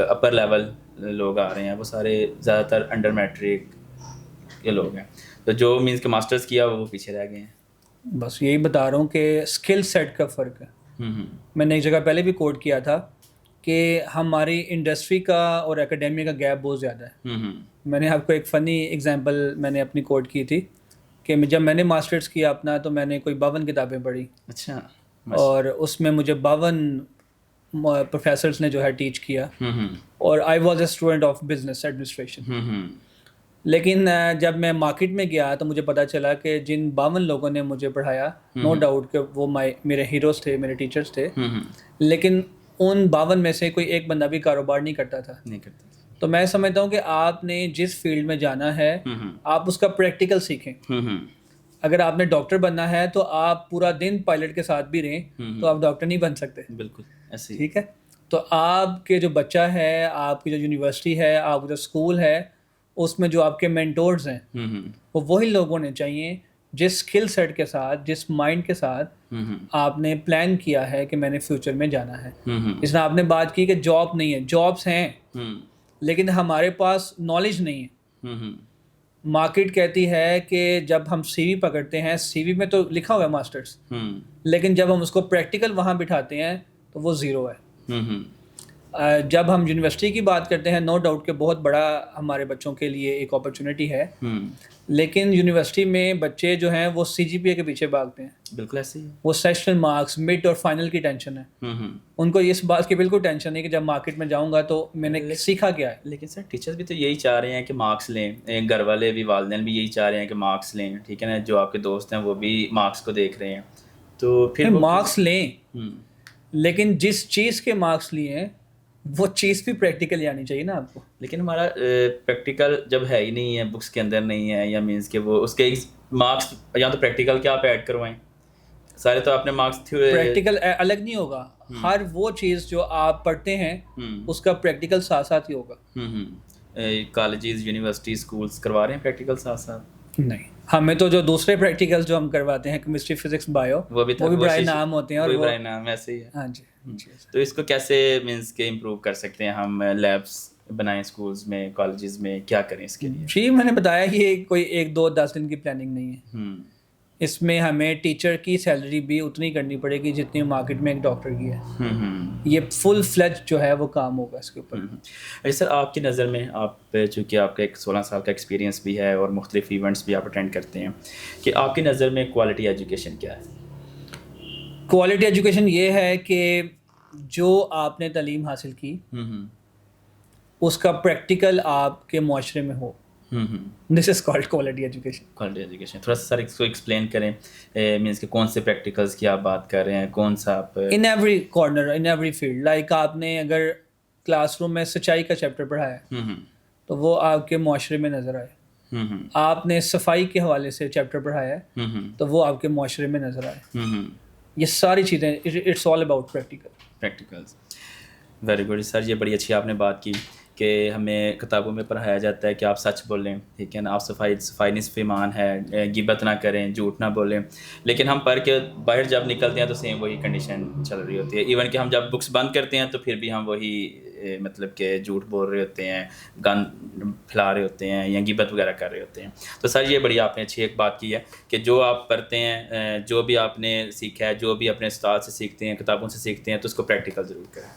اپر لیول لوگ آ رہے ہیں، وہ سارے زیادہ تر انڈر میٹرک کے لوگ ہیں. تو جو مینس کہ ماسٹرز کیا وہ پیچھے رہ گئے ہیں. بس یہی بتا رہا ہوں کہ اسکل سیٹ کا فرق ہے. میں نے ایک جگہ پہلے بھی کوٹ کیا تھا کہ ہماری انڈسٹری کا اور اکیڈیمیا کا گیپ بہت زیادہ ہے. میں نے آپ کو ایک فنی ایگزامپل میں نے اپنی کوٹ کی تھی کہ جب میں نے ماسٹرز کیا اپنا، تو میں نے کوئی 52 کتابیں پڑھی. اچھا. اور اس میں مجھے 52 پروفیسرز نے جو ہے ٹیچ کیا، اور I was a student of business administration. لیکن جب میں مارکیٹ میں گیا تو مجھے پتہ چلا کہ جن 52 لوگوں نے مجھے پڑھایا، نو ڈاؤٹ کہ وہ میرے ہیروز تھے، میرے ٹیچرز تھے، لیکن ان 52 میں سے کوئی ایک بندہ بھی کاروبار نہیں کرتا تھا. تو میں سمجھتا ہوں کہ آپ نے جس فیلڈ میں جانا ہے آپ اس کا پریکٹیکل سیکھیں. اگر آپ نے ڈاکٹر بننا ہے تو آپ پورا دن پائلٹ کے ساتھ بھی رہیں تو آپ ڈاکٹر نہیں بن سکتے. بالکل ایسے. ٹھیک ہے. تو آپ کے جو بچہ ہے، آپ کی جو یونیورسٹی ہے، آپ کا جو اسکول ہے، اس میں جو آپ کے مینٹورز ہیں وہ وہی لوگ ہونے چاہیے جس اسکل سیٹ کے ساتھ، جس مائنڈ کے ساتھ آپ نے پلان کیا ہے کہ میں نے فیوچر میں جانا ہے. اس میں آپ نے بات کی کہ جاب نہیں ہے، جابس ہیں لیکن ہمارے پاس نالج نہیں ہے. مارکیٹ کہتی ہے کہ جب ہم سی وی پکڑتے ہیں، سی وی میں تو لکھا ہوا ہے ماسٹرز، لیکن جب ہم اس کو پریکٹیکل وہاں بٹھاتے ہیں تو وہ زیرو ہے. جب ہم یونیورسٹی کی بات کرتے ہیں، نو ڈاؤٹ کہ بہت بڑا ہمارے بچوں کے لیے ایک اپرچونٹی ہے، لیکن یونیورسٹی میں بچے جو ہیں وہ سی جی پی اے کے پیچھے بھاگتے ہیں. بالکل ایسے ہی. وہ سیشنل مارکس، مڈ اور فائنل کی ٹینشن ہے. ان کو اس بات کی بالکل ٹینشن نہیں کہ جب مارکیٹ میں جاؤں گا تو میں نے سیکھا کیا ہے. لیکن سر ٹیچرز بھی تو یہی چاہ رہے ہیں کہ مارکس لیں، گھر والے بھی، والدین بھی یہی چاہ رہے ہیں کہ مارکس لیں. ٹھیک ہے نا. جو آپ کے دوست ہیں وہ بھی مارکس کو دیکھ رہے ہیں. تو پھر مارکس لیں، لیکن جس چیز کے مارکس لیے ہیں وہ چیز بھی پریکٹیکل آنی چاہیے نا آپ کو. لیکن ہمارا پریکٹیکل جب ہے ہی نہیں ہے، بکس کے اندر نہیں ہے، یا مینس کہ وہ اس کے مارکس یا تو پریکٹیکل کیا آپ ایڈ کروائیں. سارے تو آپ نے مارکس پریکٹیکل الگ نہیں ہوگا. ہر وہ چیز جو آپ پڑھتے ہیں اس کا پریکٹیکل ساتھ ساتھ ہی ہوگا. کالجز، یونیورسٹی، اسکولس کروا رہے ہیں پریکٹیکل ساتھ ساتھ؟ نہیں. ہمیں تو جو دوسرے پریکٹیکل جو ہم کرواتے ہیں، کیمسٹری، فزکس، بایو، وہ بھی بڑے نام ہوتے ہیں. اور وہ بڑے نام ایسے ہی ہے. ہاں جی. تو اس کو کیسے مینس کہ امپروو کر سکتے ہیں ہم؟ لیبس بنائیں اسکولز میں، کالجز میں، کیا کریں اس کے لیے؟ جی میں نے بتایا یہ کوئی 1-2-10 دن کی پلاننگ نہیں ہے. اس میں ہمیں ٹیچر کی سیلری بھی اتنی کرنی پڑے گی جتنی مارکیٹ میں ایک ڈاکٹر کی ہے. یہ فل فلیج جو ہے وہ کام ہوگا اس کے اوپر. سر آپ کی نظر میں، آپ چونکہ آپ کا ایک 16 سال کا ایکسپیرینس بھی ہے اور مختلف ایونٹس بھی آپ اٹینڈ کرتے ہیں، کہ آپ کی نظر میں کوالٹی ایجوکیشن کیا ہے؟ کوالٹی ایجوکیشن یہ ہے کہ جو آپ نے تعلیم حاصل کی اس کا پریکٹیکل آپ کے معاشرے میں ہو. This is called quality education. Quality education تھوڑا سا سر اس کو ایکسپلین کریں، مینس کہ کون سے پریکٹیکلس کی آپ بات کر رہے ہیں، کون سا آپ in every corner, in every field. Like آپ نے اگر کلاس روم میں سچائی کا چیپٹر پڑھایا تو وہ آپ کے معاشرے میں نظر آئے. آپ نے صفائی کے حوالے سے چیپٹر پڑھایا تو وہ آپ کے معاشرے میں نظر آئے. یہ ساری چیزیں it's all about practicals. Very good sir. یہ بڑی اچھی آپ نے بات کی کہ ہمیں کتابوں میں پڑھایا جاتا ہے کہ آپ سچ بولیں. ٹھیک ہے نا. آپ صفائی نصف ایمان ہے، غیبت نہ کریں، جھوٹ نہ بولیں. لیکن ہم پڑھ کے باہر جب نکلتے ہیں تو سیم وہی کنڈیشن چل رہی ہوتی ہے. ایون کہ ہم جب بکس بند کرتے ہیں تو پھر بھی ہم وہی مطلب کہ جھوٹ بول رہے ہوتے ہیں، گن پھیلا رہے ہوتے ہیں، یا غیبت وغیرہ کر رہے ہوتے ہیں. تو سر یہ بڑی آپ نے اچھی ایک بات کی ہے کہ جو آپ پڑھتے ہیں، جو بھی آپ نے سیکھا ہے، جو بھی اپنے استاد سے سیکھتے ہیں، کتابوں سے سیکھتے ہیں، تو اس کو پریکٹیکل ضرور کریں.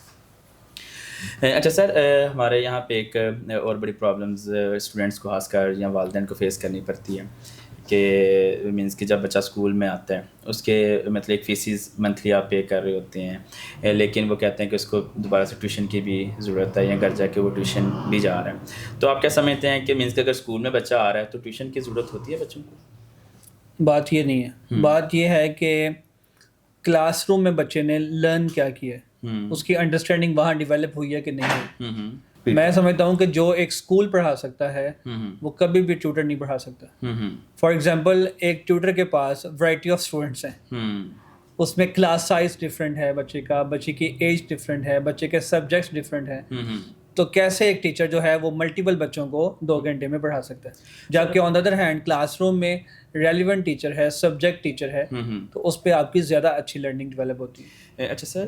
اچھا سر، ہمارے یہاں پہ ایک اور بڑی پرابلمز اسٹوڈنٹس کو خاص کر یا والدین کو فیس کرنی پڑتی ہے کہ مینس کہ جب بچہ اسکول میں آتا ہے اس کے مطلب ایک فیسز منتھلی آپ پے کر رہے ہوتے ہیں، لیکن وہ کہتے ہیں کہ اس کو دوبارہ سے ٹیوشن کی بھی ضرورت ہے، یا گھر جا کے وہ ٹیوشن بھی جا رہا ہے. تو آپ کیا سمجھتے ہیں کہ مینس کہ اگر اسکول میں بچہ آ رہا ہے تو ٹیوشن کی ضرورت ہوتی ہے بچوں کو؟ بات یہ نہیں ہے. بات یہ ہے کہ کلاس روم میں بچے نے لرن کیا ہے، اس کی انڈرسٹینڈنگ وہاں ڈیولپ ہوئی ہے کہ نہیں. میں سمجھتا ہوں کہ جو ایک اسکول پڑھا سکتا ہے وہ کبھی بھی ٹیوٹر نہیں پڑھا سکتا. فار ایگزامپل ایک ٹیوٹر کے پاس ورائٹی آف اسٹوڈنٹس ہیں، اس میں کلاس سائز ڈفرینٹ ہے بچے کا، بچے کی ایج ڈفرینٹ ہے، بچے کے سبجیکٹس ڈفرینٹ ہیں. تو کیسے ایک ٹیچر جو ہے وہ ملٹیپل بچوں کو 2 گھنٹے میں پڑھا سکتا ہے، جبکہ on the other hand class room میں ریلیونٹ ٹیچر ہے، سبجیکٹ ٹیچر ہے، تو اس پہ آپ کی زیادہ اچھی لرننگ ڈیولپ ہوتی ہے۔ اچھا سر،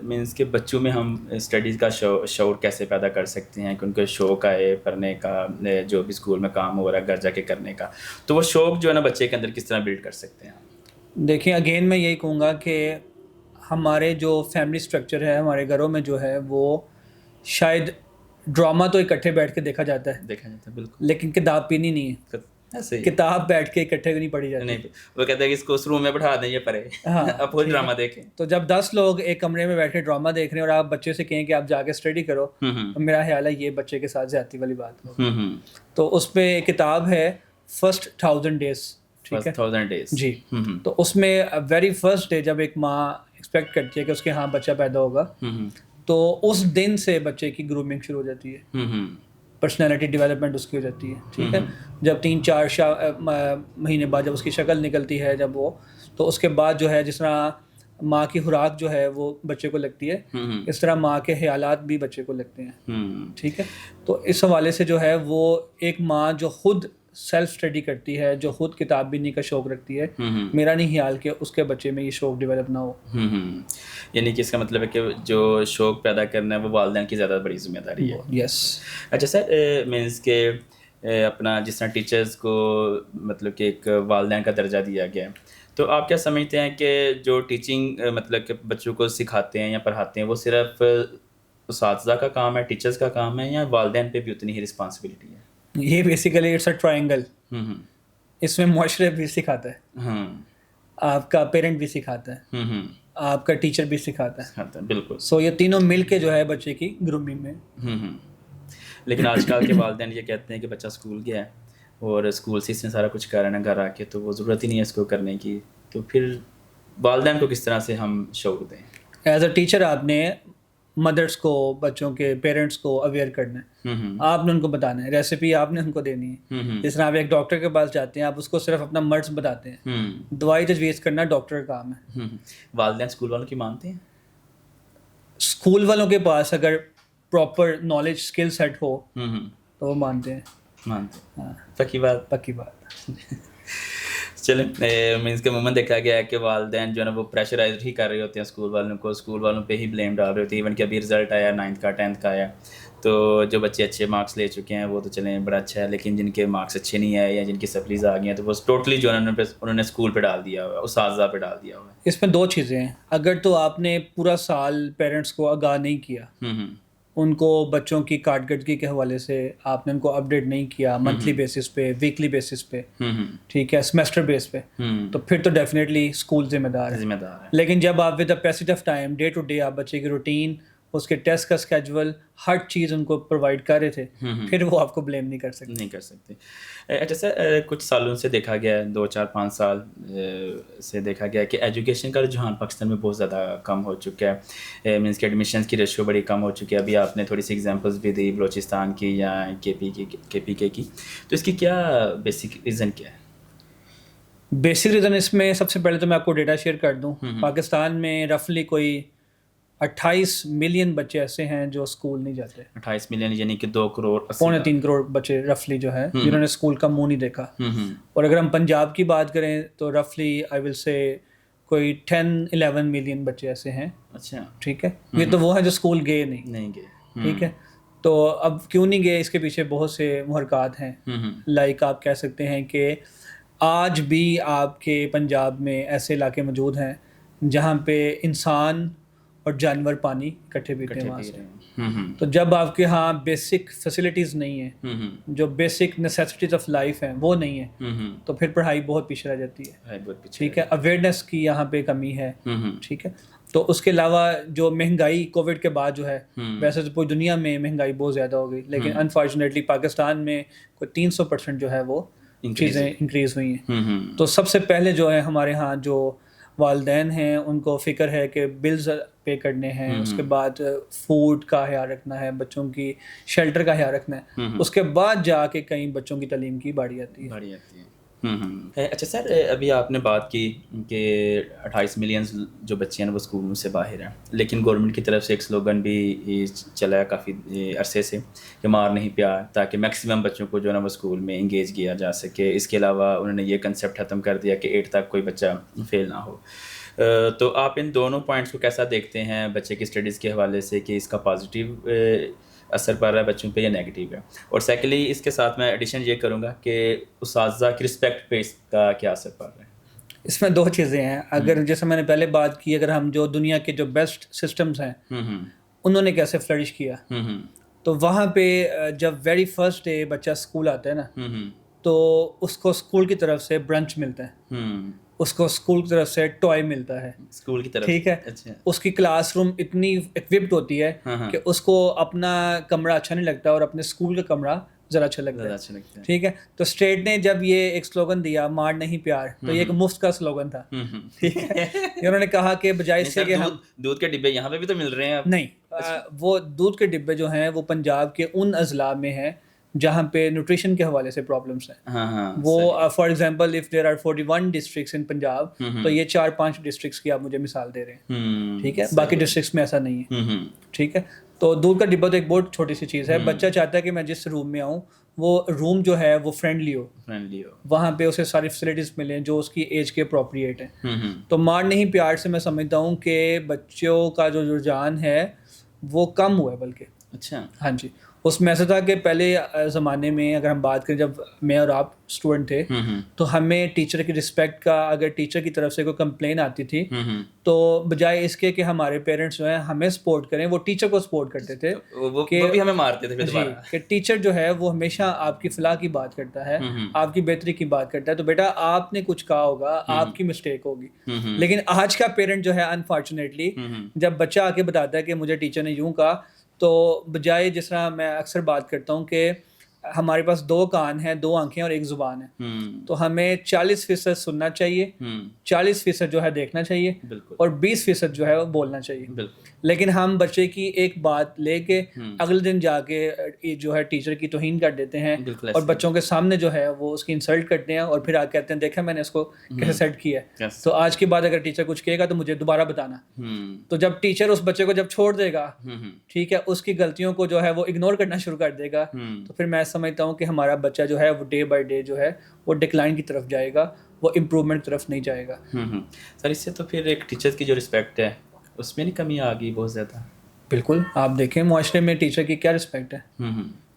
مینس کہ بچوں میں ہم اسٹڈیز کا شعور کیسے پیدا کر سکتے ہیں کہ ان کو شوق آئے پڑھنے کا، جو بھی اسکول میں کام ہو رہا ہے گھر جا کے کرنے کا، تو وہ شوق جو ہے نا بچے کے اندر کس طرح بلڈ کر سکتے ہیں؟ دیکھیں اگین میں یہی کہوں گا کہ ہمارے جو فیملی اسٹرکچر ہے ہمارے گھروں میں جو ہے وہ شاید ڈرامہ تو اکٹھے بیٹھ کے دیکھا جاتا ہے بالکل، لیکن کتاب پینی نہیں ہے، ایسے ہی کتاب بیٹھ کے اکٹھے نہیں پڑھی جاتی، نہیں، وہ کہتے ہیں کہ اس کو اس روم میں بٹھا دیں یہ پڑھے، ہاں اب خود ڈرامہ دیکھیں۔ تو جب 10 لوگ ایک کمرے میں بیٹھ کے ڈرامہ دیکھ رہے ہیں اور آپ بچے سے کہیں کہ آپ جا کے اسٹڈی کرو، تو میرا خیال ہے یہ بچے کے ساتھ زیادتی والی بات ہو۔ تو اس پہ ایک کتاب ہے فرسٹ 1000 ڈیز، ٹھیک ہے 1000 ڈیز جی، تو اس میں ویری فرسٹ ڈے جب ایک ماں ایکسپیکٹ کرتی ہے کہ اس کے ہاں بچہ پیدا ہوگا، تو اس دن سے بچے کی گرومنگ شروع ہو جاتی ہے، پرسنالٹی ڈیولپمنٹ اس کی ہو جاتی ہے، ٹھیک ہے، جب 3-4 مہینے بعد جب اس کی شکل نکلتی ہے جب وہ، تو اس کے بعد جو ہے جس طرح ماں کی خوراک جو ہے وہ بچے کو لگتی ہے، اس طرح ماں کے خیالات بھی بچے کو لگتے ہیں، ٹھیک ہے۔ تو اس حوالے سے جو ہے وہ ایک ماں جو خود سیلف اسٹڈی کرتی ہے، جو خود کتاب بینی کا شوق رکھتی ہے، میرا نہیں خیال کہ اس کے بچے میں یہ شوق ڈیولپ نہ ہو۔ یعنی کہ اس کا مطلب ہے کہ جو شوق پیدا کرنا ہے وہ والدین کی زیادہ بڑی ذمہ داری ہے۔ یس۔ اچھا سر، مینس کہ اپنا جس طرح ٹیچرز کو مطلب کہ ایک والدین کا درجہ دیا گیا ہے، تو آپ کیا سمجھتے ہیں کہ جو ٹیچنگ مطلب کہ بچوں کو سکھاتے ہیں یا پڑھاتے ہیں وہ صرف اساتذہ کا کام ہے، ٹیچرز کا کام ہے، یا والدین پہ بھی اتنی ہی رسپانسبلٹی ہے؟ یہ بیسیکلی اٹس اے ٹرائنگل، اس میں معاشرے بھی سکھاتا ہے، آپ کا پیرنٹ بھی سکھاتا ہے، آپ کا ٹیچر بھی سکھاتا ہے، بالکل۔ سو یہ تینوں مل کے جو ہے بچے کی گرومنگ میں۔ لیکن آج کل کے والدین یہ کہتے ہیں کہ بچہ اسکول گیا ہے اور اسکول سے اس نے سارا کچھ کرنا ہے گھر آ کے، تو وہ ضرورت ہی نہیں ہے اس کو کرنے کی، تو پھر والدین کو کس طرح سے ہم شعور دیں؟ ایز اے ٹیچر آپ نے مدرس کو، بچوں کے پیرنٹس کو اویئر کرنا ہے، آپ نے ان کو بتانا ہے، ریسیپی آپ نے ان کو دینی ہے، جس طرح آپ ایک ڈاکٹر کے پاس جاتے ہیں آپ اس کو صرف اپنا مرض بتاتے ہیں، دوائی تجویز کرنا ڈاکٹر کا کام ہے۔ والدین اسکول والوں کی مانتے ہیں؟ اسکول والوں کے پاس اگر پراپر نالج اسکل سیٹ ہو تو وہ مانتے ہیں، ہاں، پکی بات، پکی بات۔ چلیں، مینس کہ عموماً دیکھا گیا ہے کہ والدین جو ہے نا وہ پریشرائز ہی کر رہے ہوتے ہیں اسکول والوں کو، اسکول والوں پہ ہی بلیم ڈال رہے ہوتے ہیں، ایون کہ ابھی رزلٹ آیا 9th کا 10th کا آیا، تو جو بچے اچھے مارکس لے چکے ہیں وہ تو چلیں بڑا اچھا ہے، لیکن جن کے مارکس اچھے نہیں آئے یا جن کی سپلیز آ گئی ہیں تو وہ ٹوٹلی جو انہوں نے اسکول پہ ڈال دیا ہوا ہے، اساتذہ پہ ڈال دیا ہوا ہے۔ اس میں 2 چیزیں ہیں، اگر تو آپ نے پورا سال پیرنٹس کو آگاہ نہیں کیا، ان کو بچوں کی کارکردگی کے حوالے سے آپ نے ان کو اپڈیٹ نہیں کیا منتھلی بیسس پہ، ویکلی بیسس پہ، ٹھیک ہے، سیمسٹر بیس پہ، تو پھر تو ڈیفینیٹلی اسکول ذمہ دار ہے۔ لیکن جب آپ with the passage of time day to day آپ بچے کی روٹین، اس کے ٹیسٹ کا اسکیجول، ہر چیز ان کو پرووائڈ کر رہے تھے، پھر وہ آپ کو بلیم نہیں کر سکتے۔ اچھا سر، کچھ سالوں سے دیکھا گیا ہے، 2-4-5 سال سے دیکھا گیا ہے کہ ایجوکیشن کا رجحان پاکستان میں بہت زیادہ کم ہو چکا ہے، مینس کہ ایڈمیشنس کی ریشو بڑی کم ہو چکی ہے۔ ابھی آپ نے تھوڑی سی ایگزامپلس بھی دی بلوچستان کی یا کے پی کے کی، تو اس کی کیا بیسک ریزن کیا ہے؟ بیسک ریزن اس میں سب سے پہلے تو میں آپ کو ڈیٹا شیئر کر دوں، پاکستان میں رفلی کوئی 28 ملین بچے ایسے ہیں جو اسکول نہیں جاتے، 28 ملین یعنی کہ 2 کروڑ 2.25 کروڑ بچے رفلی جو ہے جنہوں نے اسکول کا منہ نہیں دیکھا۔ اور اگر ہم پنجاب کی بات کریں تو رفلی آئی ول سے کوئی 10-11 ملین بچے ایسے ہیں۔ اچھا، ٹھیک ہے، یہ تو وہ ہیں جو اسکول گئے نہیں گئے، ٹھیک ہے۔ تو اب کیوں نہیں گئے، اس کے پیچھے بہت سے محرکات ہیں، لائک آپ کہہ سکتے ہیں کہ آج بھی آپ کے پنجاب میں ایسے علاقے موجود ہیں جہاں پہ انسان اور جانور پانی اکٹھے پیتے ہیں وہاں سے۔ تو جب آپ کے ہاں بیسک فیسلٹیز نہیں ہیں، جو بیسک نیسیسٹیز آف لائف ہیں وہ نہیں ہیں، تو پھر پڑھائی بہت پیچھے رہ جاتی ہے، ٹھیک ہے۔ اویئرنیس کی یہاں پہ کمی ہے، ٹھیک ہے۔ تو اس کے علاوہ جو مہنگائی کووڈ کے بعد جو ہے، ویسے تو پوری دنیا میں مہنگائی بہت زیادہ ہو گئی، لیکن انفارچونیٹلی پاکستان میں کوئی 300% جو ہے وہ چیزیں انکریز ہوئی ہیں۔ تو سب سے پہلے جو ہے ہمارے ہاں جو والدین ہیں ان کو فکر ہے کہ بلز پے کرنے ہیں، اس کے بعد فوڈ کا خیال رکھنا ہے، بچوں کی شیلٹر کا خیال رکھنا ہے، اس کے بعد جا کے کہیں بچوں کی تعلیم کی باری آتی ہے۔ اچھا سر، ابھی آپ نے بات کی کہ 28 ملین جو بچے ہیں وہ اسکولوں سے باہر ہیں، لیکن گورنمنٹ کی طرف سے ایک سلوگن بھی چلا ہے کافی عرصے سے کہ مار نہیں پیار، تاکہ میکسیمم بچوں کو جو ہے نا وہ اسکول میں انگیج کیا جا سکے. اس کے علاوہ انہوں نے یہ کنسیپٹ ختم کر دیا کہ 8 تک کوئی بچہ فیل نہ ہو. تو آپ ان دونوں پوائنٹس کو کیسا دیکھتے ہیں بچے کی اسٹڈیز کے حوالے سے، کہ اس کا پازیٹیو اثر پڑ رہا ہے بچوں پہ یا نیگیٹیو ہے؟ اور سیکنڈلی اس کے ساتھ میں ایڈیشن یہ کروں گا کہ اساتذہ کی رسپیکٹ پہ اس کا کیا اثر پڑ رہا ہے؟ اس میں دو چیزیں ہیں. اگر جیسے میں نے پہلے بات کی، اگر ہم جو دنیا کے جو بیسٹ سسٹمز ہیں انہوں نے کیسے فلرش کیا، تو وہاں پہ جب ویری فرسٹ ڈے بچہ اسکول آتا ہے نا، تو اس کو اسکول کی طرف سے برنچ ملتا ہے، اس کو اسکول کی طرف سے ٹوائے ملتا ہے اسکول کی طرف، ٹھیک ہے. اس کی کلاس روم اتنی اکوپڈ ہوتی ہے کہ اس کو اپنا کمرہ اچھا نہیں لگتا اور اپنے اسکول کا کمرہ ذرا اچھا لگتا ہے، ٹھیک ہے. تو اسٹیٹ نے جب یہ ایک سلوگن دیا مار نہیں پیار، تو یہ ایک مفت کا سلوگن تھا، ٹھیک ہے. انہوں نے کہا کہ بجائے اس کے ہم دودھ کے ڈبے یہاں پہ بھی تو مل رہے ہیں، نہیں، وہ دودھ کے ڈبے جو ہیں وہ پنجاب کے ان اضلاع میں ہیں جہاں پہ نیوٹریشن کے حوالے سے پرابلمس ہیں. وہ for example if there are 41 districts in Punjab, تو یہ 4-5 ڈسٹرکٹس کی آپ مجھے مثال دے رہے ہیں، ٹھیک ہے. باقی ڈسٹرکٹس میں ایسا نہیں ہے، ٹھیک ہے. تو دودھ کا ڈبہ تو ایک بہت چھوٹی سی چیز ہے. بچہ چاہتا ہے کہ میں جس روم میں آؤں وہ روم جو ہے وہ فرینڈلی ہو، وہاں پہ اسے ساری فیسلٹیز ملیں جو اس کی ایج کے اپروپریٹ ہیں. تو مار نہیں پیار سے میں سمجھتا ہوں کہ بچوں کا جو رجحان ہے وہ کم ہوا ہے بلکہ. اچھا، ہاں جی. اس میں ایسا تھا کہ پہلے زمانے میں اگر ہم بات کریں، جب میں اور آپ اسٹوڈنٹ تھے تو ہمیں ٹیچر کی رسپیکٹ کا، اگر ٹیچر کی طرف سے کوئی کمپلین آتی تھی تو بجائے اس کے کہ ہمارے پیرنٹس جو ہیں ہمیں سپورٹ کریں، وہ ٹیچر کو سپورٹ کرتے تھے کہ بھی ہمیں مارتے تھے جی، کہ ٹیچر جو ہے وہ ہمیشہ آپ کی فلاح کی بات کرتا ہے، آپ کی بہتری کی بات کرتا ہے، تو بیٹا آپ نے کچھ کہا ہوگا، آپ کی مسٹیک ہوگی. لیکن آج کا پیرنٹ جو ہے انفارچونیٹلی جب بچہ آ کے بتاتا ہے کہ مجھے ٹیچر نے یوں کہا، تو بجائے جس طرح میں اکثر بات کرتا ہوں کہ ہمارے پاس 2 کان ہیں، 2 آنکھیں اور 1 زبان ہے، تو ہمیں 40% سننا چاہیے، 40% جو ہے دیکھنا چاہیے، اور 20% جو ہے وہ بولنا چاہیے. لیکن ہم بچے کی ایک بات لے کے اگلے دن جا کے جو ہے ٹیچر کی توہین کر دیتے ہیں، اور بچوں کے سامنے جو ہے وہ اس کی انسلٹ کرتے ہیں، اور پھر آ کہتے ہیں دیکھا میں نے اس کو کیسے سیٹ کیا ہے. تو آج کے بعد اگر ٹیچر کچھ کہے گا تو مجھے دوبارہ بتانا. تو جب ٹیچر اس بچے کو جب چھوڑ دے گا، ٹھیک ہے، اس کی غلطیوں کو جو ہے وہ اگنور کرنا شروع کر دے گا، تو پھر میں سمجھتا ہوں کہ ہمارا بچہ جو ہے وہ ڈے بائی ڈے جو ہے وہ ڈکلائن کی طرف جائے گا، وہ امپرومنٹ کی طرف نہیں جائے گا. سر اس سے تو پھر ایک ٹیچر کی جو رسپیکٹ ہے اس میں نہیں کمی آ گئی بہت زیادہ؟ بالکل. آپ دیکھیں معاشرے میں ٹیچر کی کیا رسپیکٹ ہے.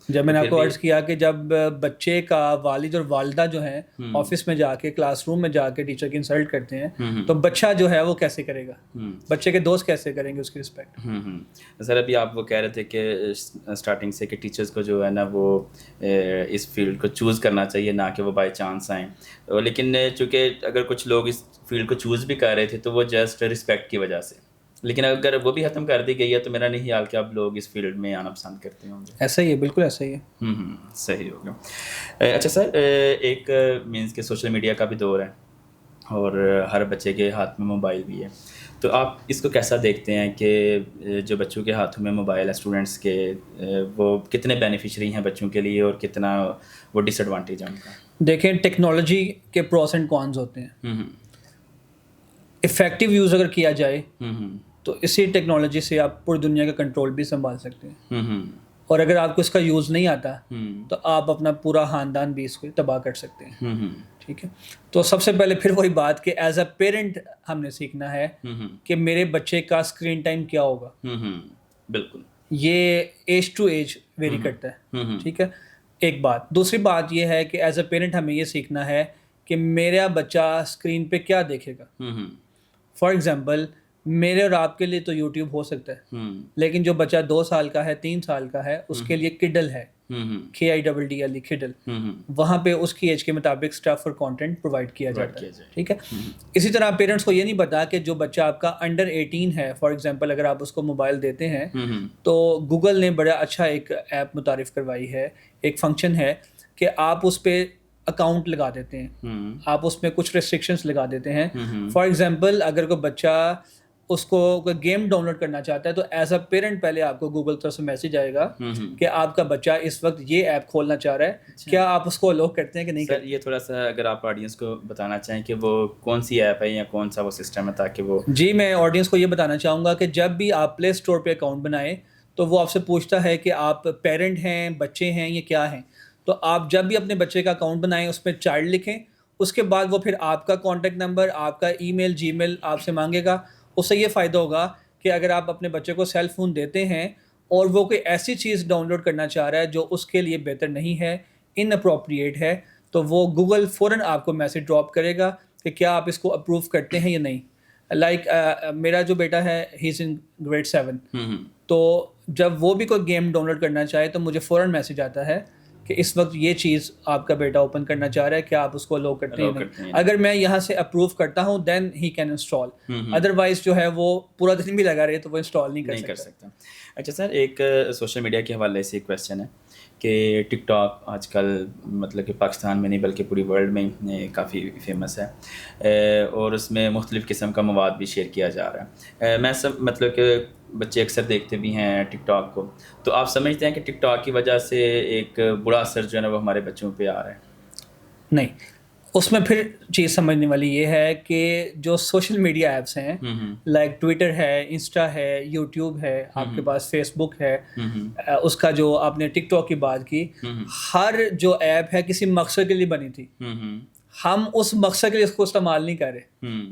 جب میں نے آپ کو عرض کیا کہ جب بچے کا والد اور والدہ جو ہیں آفس میں جا کے، کلاس روم میں جا کے ٹیچر کی انسلٹ کرتے ہیں، تو بچہ جو ہے وہ کیسے کرے گا، بچے کے دوست کیسے کریں گے اس کی رسپیکٹ. سر ابھی آپ وہ کہہ رہے تھے کہ اسٹارٹنگ سے کہ ٹیچرز کو جو ہے نا وہ اس فیلڈ کو چوز کرنا چاہیے، نہ کہ وہ بائی چانس آئیں. لیکن چونکہ اگر کچھ لوگ اس فیلڈ کو چوز بھی کر رہے تھے تو وہ جسٹ رسپیکٹ کی وجہ سے، لیکن اگر وہ بھی ختم کر دی گئی ہے تو میرا نہیں خیال کہ اب لوگ اس فیلڈ میں آنا پسند کرتے ہوں گے. ایسا ہی ہے، بالکل ایسا ہی ہے. صحیح ہو گیا. اچھا سر، ایک مینس کہ سوشل میڈیا کا بھی دور ہے اور ہر بچے کے ہاتھ میں موبائل بھی ہے، تو آپ اس کو کیسا دیکھتے ہیں کہ جو بچوں کے ہاتھوں میں موبائل ہے اسٹوڈنٹس کے، وہ کتنے بینیفیشری ہیں بچوں کے لیے اور کتنا وہ ڈس ایڈوانٹیج ہے ان کا؟ دیکھیں ٹیکنالوجی کے پروس اینڈ کونز ہوتے ہیں. افیکٹو یوز اگر کیا جائے تو اسی ٹیکنالوجی سے آپ پوری دنیا کا کنٹرول بھی سنبھال سکتے ہیں، اور اگر آپ کو اس کا یوز نہیں آتا تو آپ اپنا پورا خاندان بھی اس کو تباہ کر سکتے ہیں. ٹھیک ہے. تو سب سے پہلے پھر وہی بات کہ ایز اے پیرنٹ ہم نے سیکھنا ہے کہ میرے بچے کا اسکرین ٹائم کیا ہوگا. بالکل. یہ ایج ٹو ایج ویری کرتا ہے. ٹھیک ہے. ایک بات. دوسری بات یہ ہے کہ ایز اے پیرنٹ ہمیں یہ سیکھنا ہے کہ میرا بچہ اسکرین پہ کیا دیکھے گا. فار ایگزامپل میرے اور آپ کے لیے تو یوٹیوب ہو سکتا ہے، لیکن جو بچہ 2 سال کا ہے، 3 سال کا ہے، اس کے لیے کڈل ہے، KIDDLE کڈل. وہاں پہ اس کی ایج کے مطابق اسٹف اور کانٹینٹ پرووائڈ کیا جاتا ہے. ٹھیک ہے. اسی طرح پیرنٹس کو یہ نہیں پتا کہ جو بچہ آپ کا انڈر 18 ہے، فار ایگزامپل اگر آپ اس کو موبائل دیتے ہیں تو گوگل نے بڑا اچھا ایک ایپ متعارف کروائی ہے، ایک فنکشن ہے کہ آپ اس پہ اکاؤنٹ لگا دیتے ہیں، آپ اس میں کچھ ریسٹرکشنس لگا دیتے ہیں. فار ایگزامپل اگر کوئی بچہ اس کو کوئی گیم ڈاؤن لوڈ کرنا چاہتا ہے تو ایز اے پیرنٹ پہلے آپ کو گوگل طرف سے میسج آئے گا کہ آپ کا بچہ اس وقت یہ ایپ کھولنا چاہ رہا ہے, کیا آپ اس کو الاؤ کرتے ہیں کہ نہیں کرتے؟ یہ تھوڑا سا اگر آپ آڈینس کو بتانا چاہیں کہ وہ کون سی ایپ ہے یا کون سا وہ سسٹم ہے تاکہ وہ. جی میں آڈینس کو یہ بتانا چاہوں گا کہ جب بھی آپ پلے اسٹور پہ اکاؤنٹ بنائیں تو وہ آپ سے پوچھتا ہے کہ آپ پیرنٹ ہیں, بچے ہیں, یہ کیا ہیں. تو آپ جب بھی اپنے بچے کا اکاؤنٹ بنائیں اس میں چائلڈ لکھیں, اس کے بعد وہ پھر آپ کا کانٹیکٹ نمبر, آپ کا ای میل, جی میل آپ سے مانگے گا. اس سے یہ فائدہ ہوگا کہ اگر آپ اپنے بچے کو سیل فون دیتے ہیں اور وہ کوئی ایسی چیز ڈاؤن لوڈ کرنا چاہ رہا ہے جو اس کے لیے بہتر نہیں ہے, ان اپروپریٹ ہے, تو وہ گوگل فوراً آپ کو میسج ڈراپ کرے گا کہ کیا آپ اس کو اپروو کرتے ہیں یا نہیں. لائک میرا جو بیٹا ہے ہی از ان گریڈ 7, تو جب وہ بھی کوئی گیم ڈاؤن لوڈ کرنا چاہے تو مجھے فوراً میسج آتا ہے کہ اس وقت یہ چیز آپ کا بیٹا اوپن کرنا چاہ رہا ہے, کیا آپ اس کو الاؤ کرتے ہیں نہیں. اگر میں یہاں سے اپروو کرتا ہوں دین ہی کین انسٹال, ادروائز جو ہے وہ پورا دن بھی لگا رہے تو وہ انسٹال نہیں کر سکتا. اچھا سر, ایک سوشل میڈیا کے حوالے سے ایک کویسچن ہے کہ ٹک ٹاک آج کل مطلب کہ پاکستان میں نہیں بلکہ پوری ورلڈ میں کافی فیمس ہے اور اس میں مختلف قسم کا مواد بھی شیئر کیا جا رہا ہے. میں سب مطلب کہ بچے اکثر دیکھتے بھی ہیں ٹک ٹاک کو, تو آپ سمجھتے ہیں کہ ٹک ٹاک کی وجہ سے ایک برا اثر جو ہے نا وہ ہمارے بچوں پہ آ رہا ہے؟ نہیں, اس میں پھر چیز سمجھنے والی یہ ہے کہ جو سوشل میڈیا ایپس ہیں لائک ٹویٹر ہے, انسٹا ہے, یوٹیوب ہے, آپ کے پاس فیس بک ہے, اس کا جو آپ نے ٹک ٹاک کی بات کی, ہر جو ایپ ہے کسی مقصد کے لیے بنی تھی. ہم اس مقصد کے لیے اس کو استعمال نہیں کر رہے.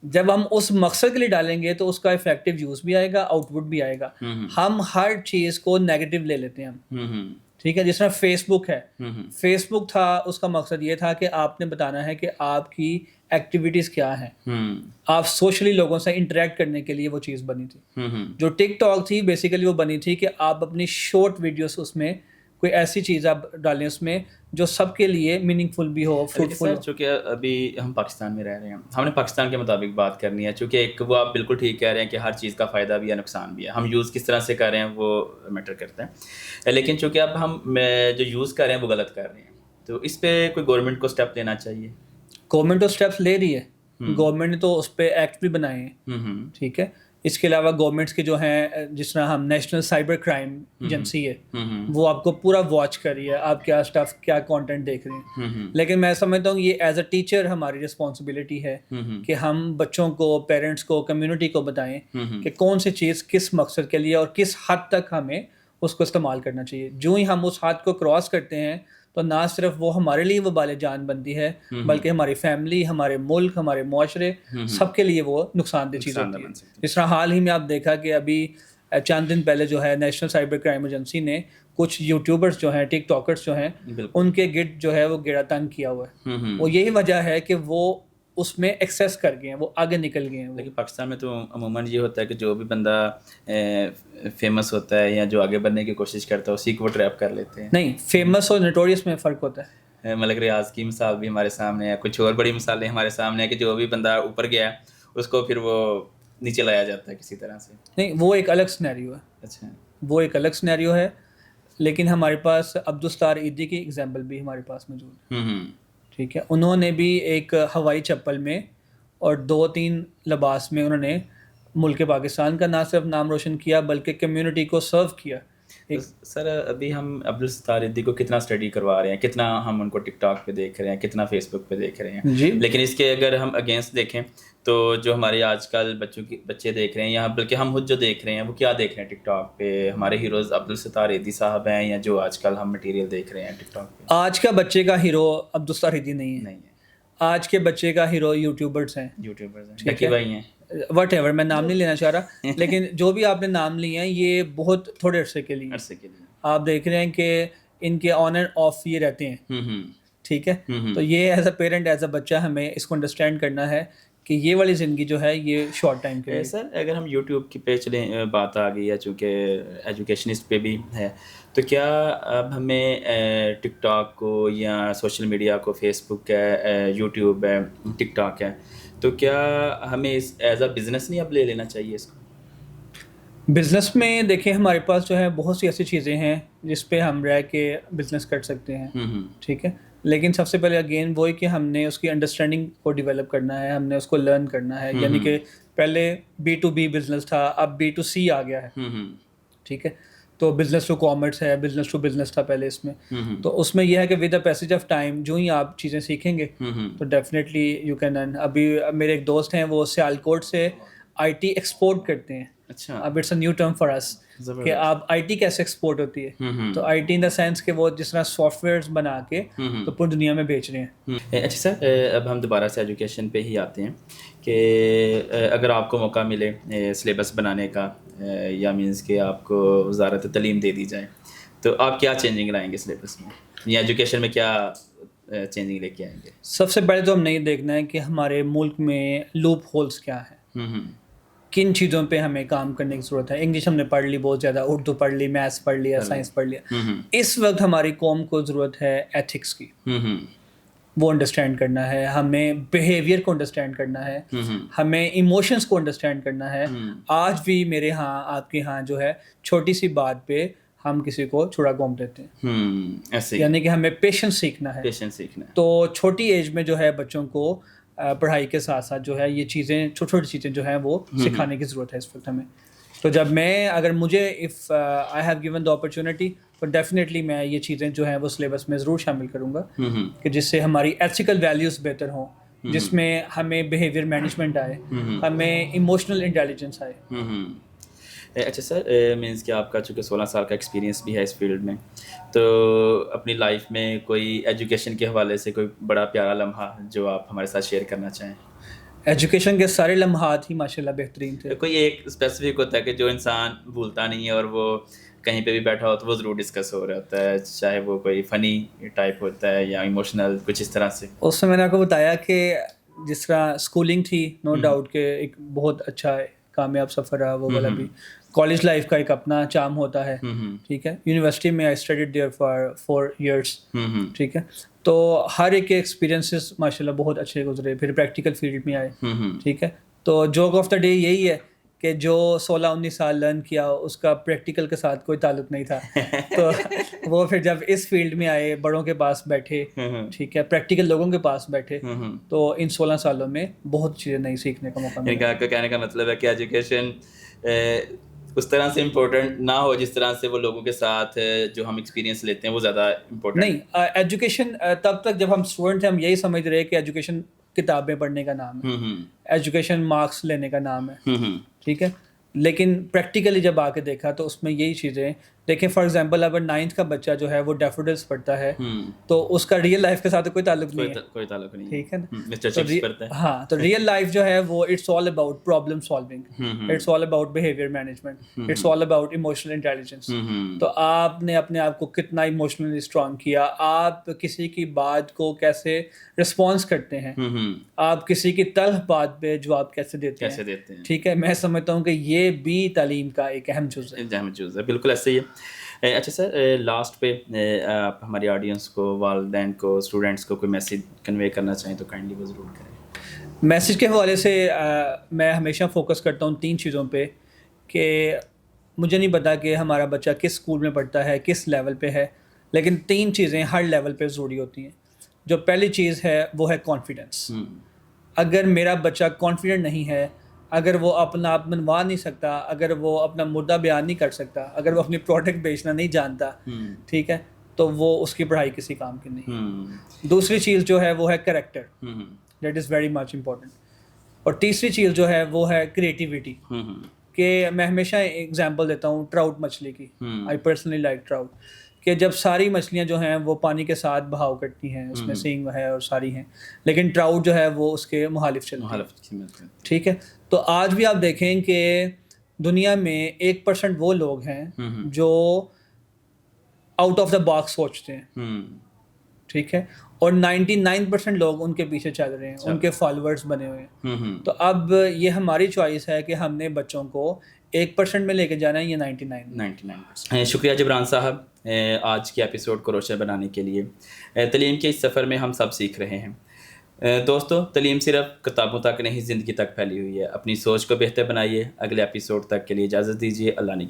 جب ہم اس مقصد کے لیے ڈالیں گے تو اس کا افیکٹو یوز بھی آئے گا, آؤٹ پٹ بھی آئے گا. ہم ہر چیز کو نیگیٹو لے لیتے ہیں ہم, ٹھیک ہے. جس طرح فیس بک ہے, فیس بک تھا اس کا مقصد یہ تھا کہ آپ نے بتانا ہے کہ آپ کی ایکٹیویٹیز کیا ہیں, آپ سوشلی لوگوں سے انٹریکٹ کرنے کے لیے وہ چیز بنی تھی. جو ٹک ٹاک تھی بیسیکلی وہ بنی تھی کہ آپ اپنی شارٹ ویڈیوز اس میں کوئی ایسی چیز آپ ڈالیں اس میں جو سب کے لیے میننگ فل بھی ہو, فروٹفل ہو. چونکہ ابھی ہم پاکستان میں رہ رہے ہیں, ہم نے پاکستان کے مطابق بات کرنی ہے, چونکہ ایک وہ آپ بالکل ٹھیک کہہ رہے ہیں کہ ہر چیز کا فائدہ بھی ہے نقصان بھی ہے, ہم یوز کس طرح سے کر رہے ہیں وہ میٹر کرتا ہے. لیکن چونکہ اب ہم جو یوز کر رہے ہیں وہ غلط کر رہے ہیں, تو اس پہ کوئی گورنمنٹ کو اسٹیپ لینا چاہیے. گورنمنٹ تو اسٹیپس لے رہی ہے, گورنمنٹ نے تو اس پہ ایکٹ بھی بنائے ہیں, ٹھیک ہے. اس کے علاوہ گورنمنٹس کے جو ہیں, جس طرح ہم نیشنل سائبر کرائم ایجنسی ہے, وہ آپ کو پورا واچ کر رہی ہے آپ کیا اسٹف کیا کانٹینٹ دیکھ رہے ہیں. لیکن میں سمجھتا ہوں یہ ایز اے ٹیچر ہماری رسپانسبلٹی ہے کہ ہم بچوں کو, پیرنٹس کو, کمیونٹی کو بتائیں کہ کون سی چیز کس مقصد کے لیے اور کس حد تک ہمیں اس کو استعمال کرنا چاہیے. جو ہی ہم اس حد کو کراس کرتے ہیں تو نہ صرف وہ ہمارے لیے وبال جان بنتی ہے بلکہ ہماری فیملی, ہمارے ملک, ہمارے معاشرے سب کے لیے وہ نقصان دہ چیز ہوتی ہے. جس طرح حال ہی میں آپ دیکھا کہ ابھی چند دن پہلے جو ہے نیشنل سائبر کرائم ایجنسی نے کچھ یوٹیوبرز جو ہیں, ٹک ٹاکرز جو ہیں, ان کے گٹ جو ہے وہ گیڑا تنگ کیا ہوا ہے. وہ یہی وجہ ہے کہ وہ اس میں ایکسیس کر گئے ہیں, وہ آگے نکل گئے ہیں. لیکن پاکستان میں تو عموماً یہ ہوتا ہے کہ جو بھی بندہ فیمس ہوتا ہے یا جو آگے بڑھنے کی کوشش کرتا ہے اسی کو وہ ٹریپ کر لیتے ہیں. نہیں, فیمس اور نوٹوریس میں فرق ہوتا ہے. ملک ریاض کی مثال بھی ہمارے سامنے ہے, کچھ اور بڑی مثالیں ہمارے سامنے ہے کہ جو بھی بندہ اوپر گیا اس کو پھر وہ نیچے لایا جاتا ہے کسی طرح سے. نہیں, وہ ایک الگ سنیریو ہے. اچھا, وہ ایک الگ سنیریو ہے. لیکن ہمارے پاس عبدالستار عیدی کی ایگزامپل بھی ہمارے پاس موجود ہے, ٹھیک ہے. انہوں نے بھی ایک ہوائی چپل میں اور 2-3 لباس میں انہوں نے ملک پاکستان کا نہ صرف نام روشن کیا بلکہ کمیونٹی کو سرو کیا. سر ابھی ہم عبدالستار عیدی کو کتنا اسٹڈی کروا رہے ہیں, کتنا ہم ان کو ٹک ٹاک پہ دیکھ رہے ہیں, کتنا فیس بک پہ دیکھ رہے ہیں جی, لیکن اس کے اگر ہم اگینسٹ دیکھیں تو جو ہمارے آج کل بچے دیکھ رہے ہیں یا بلکہ ہم خود جو دیکھ رہے ہیں وہ کیا دیکھ رہے ہیں ٹک ٹاک پہ؟ ہمارے ہیروز عبدالستار عیدی صاحب ہیں یا جو آج کل ہم مٹیریل دیکھ رہے ہیں ٹک ٹاک پہ؟ آج کا بچے کا ہیرو عبدالستار عیدی نہیں ہے. آج کے بچے کا ہیرو یوٹیوبرز ہیں, ڈکی بھائی ہیں, وٹ ایور, میں نام نہیں لینا چاہ رہا لیکن جو بھی آپ نے نام لیے ہیں یہ بہت تھوڑے عرصے کے لیے آپ دیکھ رہے ہیں کہ ان کے آن اینڈ آف یہ رہتے ہیں, ٹھیک ہے. تو یہ as a parent, as a بچہ ہمیں اس کو انڈرسٹینڈ کرنا ہے کہ یہ والی زندگی جو ہے یہ شارٹ ٹائم کے لیے. سر اگر ہم یوٹیوب کی پہ چلیں, بات آ گئی ہے چونکہ ایجوکیشنسٹ پہ بھی ہے, تو کیا اب ہمیں ٹک ٹاک کو یا سوشل میڈیا کو, فیس بک ہے, یوٹیوب ہے, ٹک ٹاک ہے, تو کیا ہمیں اس ایز اے بزنس نہیں اب لے لینا چاہیے اس کو؟ بزنس میں دیکھیں ہمارے پاس جو ہے بہت سی ایسی چیزیں ہیں جس پہ ہم رہ کے بزنس کر سکتے ہیں, ٹھیک ہے. لیکن سب سے پہلے اگین وہی کہ ہم نے اس کی انڈرسٹینڈنگ کو ڈیولپ کرنا ہے, ہم نے اس کو لرن کرنا ہے. یعنی کہ پہلے B2B بزنس تھا, اب B2C آ گیا ہے, ٹھیک ہے. تو بزنس ٹو کامرس ہے, بزنس ٹو بزنس تھا پہلے اس میں. تو اس میں یہ ہے کہ with the passage of time جو ہی آپ چیزیں سیکھیں گے تو ڈیفینیٹلی یو کین ارن. ابھی میرے ایک دوست ہیں, وہ سیالکوٹ سے IT ایکسپورٹ کرتے ہیں. اچھا, اب it's a new term for اس کہ آپ IT کیسے ایکسپورٹ ہوتی ہے. تو IT ان دا سینس کہ وہ جس طرح سافٹ ویئرس بنا کے تو پوری دنیا میں بیچ رہے ہیں. اچھا سر, اب ہم دوبارہ سے ایجوکیشن پہ ہی آتے ہیں کہ اگر آپ کو موقع ملے سلیبس بنانے کا یا مینس کہ آپ کو وزارت تعلیم دے دی جائے تو آپ کیا چینجنگ لائیں گے سلیبس میں یا ایجوکیشن میں کیا چینجنگ لے کے آئیں گے؟ سب سے پہلے تو ہم نے یہ دیکھنا ہے کہ ہمارے ملک میں لوپ ہولس کیا ہیں, کن چیزوں پہ ہمیں کام کرنے کی ضرورت ہے. انگلش ہم نے پڑھ لی بہت زیادہ, اردو پڑھ لی, میتھس پڑھ لیا, سائنس پڑھ لیا. اس وقت ہماری قوم کو ضرورت ہے ایتھکس کی. وہ انڈرسٹینڈ کرنا ہے, ہمیں بیہیویئر کو انڈرسٹینڈ کرنا ہے, ہمیں ایموشنس کو انڈرسٹینڈ کرنا ہے. آج بھی میرے ہاں آپ کے ہاں جو ہے چھوٹی سی بات پہ ہم کسی کو چھڑا گھوم دیتے ہیں, یعنی کہ ہمیں پیشنس سیکھنا ہے. تو چھوٹی ایج میں جو ہے بچوں کو پڑھائی کے ساتھ ساتھ جو ہے یہ چیزیں چھوٹی چھوٹی چیزیں جو ہیں وہ سکھانے کی ضرورت ہے اس وقت ہمیں. تو جب میں اگر مجھے if I have given the opportunity تو ڈیفینیٹلی میں یہ چیزیں جو ہیں وہ سلیبس میں ضرور شامل کروں گا کہ جس سے ہماری ایتھیکل ویلیوز بہتر ہوں, جس میں ہمیں بیہیویئر مینجمنٹ آئے, ہمیں ایموشنل انٹیلیجنس آئے. اچھا سر, مینس کہ آپ کا چونکہ 16 سال کا ایکسپیرینس بھی ہے اس فیلڈ میں, تو اپنی لائف میں کوئی ایجوکیشن کے حوالے سے کوئی بڑا پیارا لمحہ جو آپ ہمارے ساتھ شیئر کرنا چاہیں؟ ایجوکیشن کے سارے لمحات ہی ماشاء اللہ بہترین تھے. کوئی ایک اسپیسیفک ہوتا ہے کہ جو انسان بھولتا نہیں ہے اور وہ کہیں پہ بھی بیٹھا ہو تو وہ ضرور ڈسکس ہو رہا ہوتا ہے, چاہے وہ کوئی فنی ٹائپ ہوتا ہے یا ایموشنل کچھ اس طرح سے؟ اس میں نے آپ کو بتایا کہ جس طرح اسکولنگ تھی, نو ڈاؤٹ کہ ایک بہت اچھا کامیاب سفر رہا وہ والا بھی. کالج لائف کا ایک اپنا چارم ہوتا ہے, ٹھیک ہے. یونیورسٹی میں I studied there for 4 years, ٹھیک ہے. تو ہر ایک کے ایکسپیرینسز ماشاء اللہ بہت اچھے گزرے. پھر پریکٹیکل فیلڈ میں آئے, ٹھیک ہے. تو جوک آف دا ڈے یہی ہے کہ جو 16-19 سال لرن کیا اس کا پریکٹیکل کے ساتھ کوئی تعلق نہیں تھا. تو وہ پھر جب اس فیلڈ میں آئے, بڑوں کے پاس بیٹھے, ٹھیک ہے, پریکٹیکل لوگوں کے پاس بیٹھے, تو ان 16 سالوں میں بہت چیزیں نئی سیکھنے کا موقع ملا. کہنے کا مطلب ہے کہ ایجوکیشن اس طرح سے امپورٹنٹ نہ ہو جس طرح سے وہ لوگوں کے ساتھ جو ہم ایکسپیرینس لیتے ہیں وہ زیادہ امپورٹنٹ نہیں. ایجوکیشن تب تک جب ہم اسٹوڈنٹ تھے ہم یہی سمجھ رہے کہ ایجوکیشن کتابیں پڑھنے کا نام ہے, ایجوکیشن مارکس لینے کا نام ہے, ٹھیک ہے. لیکن پریکٹیکلی جب آ کے دیکھا تو اس میں یہی چیزیں دیکھیں. فار ایگزامپل اگر 9th کا بچہ جو ہے وہ ڈیفوڈلس پڑھتا ہے تو اس کا ریئل لائف کے ساتھ کوئی تعلق نہیں ہے, کوئی تعلق نہیں, ٹھیک ہے نا. ہاں, تو ریئل لائف جو ہے وہ it's all about problem solving, it's all about behaviour management, it's all about emotional intelligence. تو آپ نے اپنے آپ کو کتنا ایموشنلی اسٹرانگ کیا, آپ کسی کی بات کو کیسے رسپانس کرتے ہیں, آپ کسی کی تلخ بات پہ جواب کیسے دیتے ہیں, ٹھیک ہے. میں سمجھتا ہوں کہ یہ بھی تعلیم کا ایک اہم جز ہے. بالکل ایسے ہی ہے. اچھا سر, لاسٹ پہ آپ ہماری آڈینس کو, والدین کو, اسٹوڈنٹس کو کوئی میسیج کنوے کرنا چاہیں تو کائنڈلی وہ ضرور کریں. میسیج کے حوالے سے میں ہمیشہ فوکس کرتا ہوں 3 چیزوں پہ کہ مجھے نہیں پتا کہ ہمارا بچہ کس اسکول میں پڑھتا ہے, کس لیول پہ ہے, لیکن 3 چیزیں ہر لیول پہ ضروری ہوتی ہیں. جو پہلی چیز ہے وہ ہے کانفیڈنس. اگر میرا بچہ کانفیڈنٹ نہیں ہے, اگر وہ اپنا آپ منوا نہیں سکتا, اگر وہ اپنا مدعا بیان نہیں کر سکتا, اگر وہ اپنی پروڈکٹ بیچنا نہیں جانتا, ٹھیک ہے, تو وہ اس کی پڑھائی کسی کام کی نہیں. دوسری چیز جو ہے وہ ہے character, that is very much important. اور تیسری چیز جو ہے وہ ہے کریٹیوٹی. کہ میں ہمیشہ ایگزامپل دیتا ہوں ٹراؤٹ مچھلی کی. I personally like trout. کہ جب ساری مچھلیاں جو ہیں وہ پانی کے ساتھ بہاؤ کرتی ہیں, اس میں سینگ ہے اور ساری ہیں, لیکن ٹراؤٹ جو ہے وہ اس کے مخالف چلتی ہے, ٹھیک ہے. تو آج بھی آپ دیکھیں کہ دنیا میں 1% وہ لوگ ہیں جو آؤٹ آف دا باکس سوچتے ہیں, ٹھیک ہے, اور 99% لوگ ان کے پیچھے چل رہے ہیں, ان کے فالوورز بنے ہوئے ہیں. تو اب یہ ہماری چوائس ہے کہ ہم نے بچوں کو 1% میں لے کے جانا ہے یا 99%. شکریہ جبران صاحب آج کے ایپیسوڈ کو روشن بنانے کے لیے. تعلیم کے اس سفر میں ہم سب سیکھ رہے ہیں. دوستو, تعلیم صرف کتابوں تک نہیں زندگی تک پھیلی ہوئی ہے. اپنی سوچ کو بہتر بنائیے. اگلے ایپیسوڈ تک کے لیے اجازت دیجیے. اللہ نگہبان.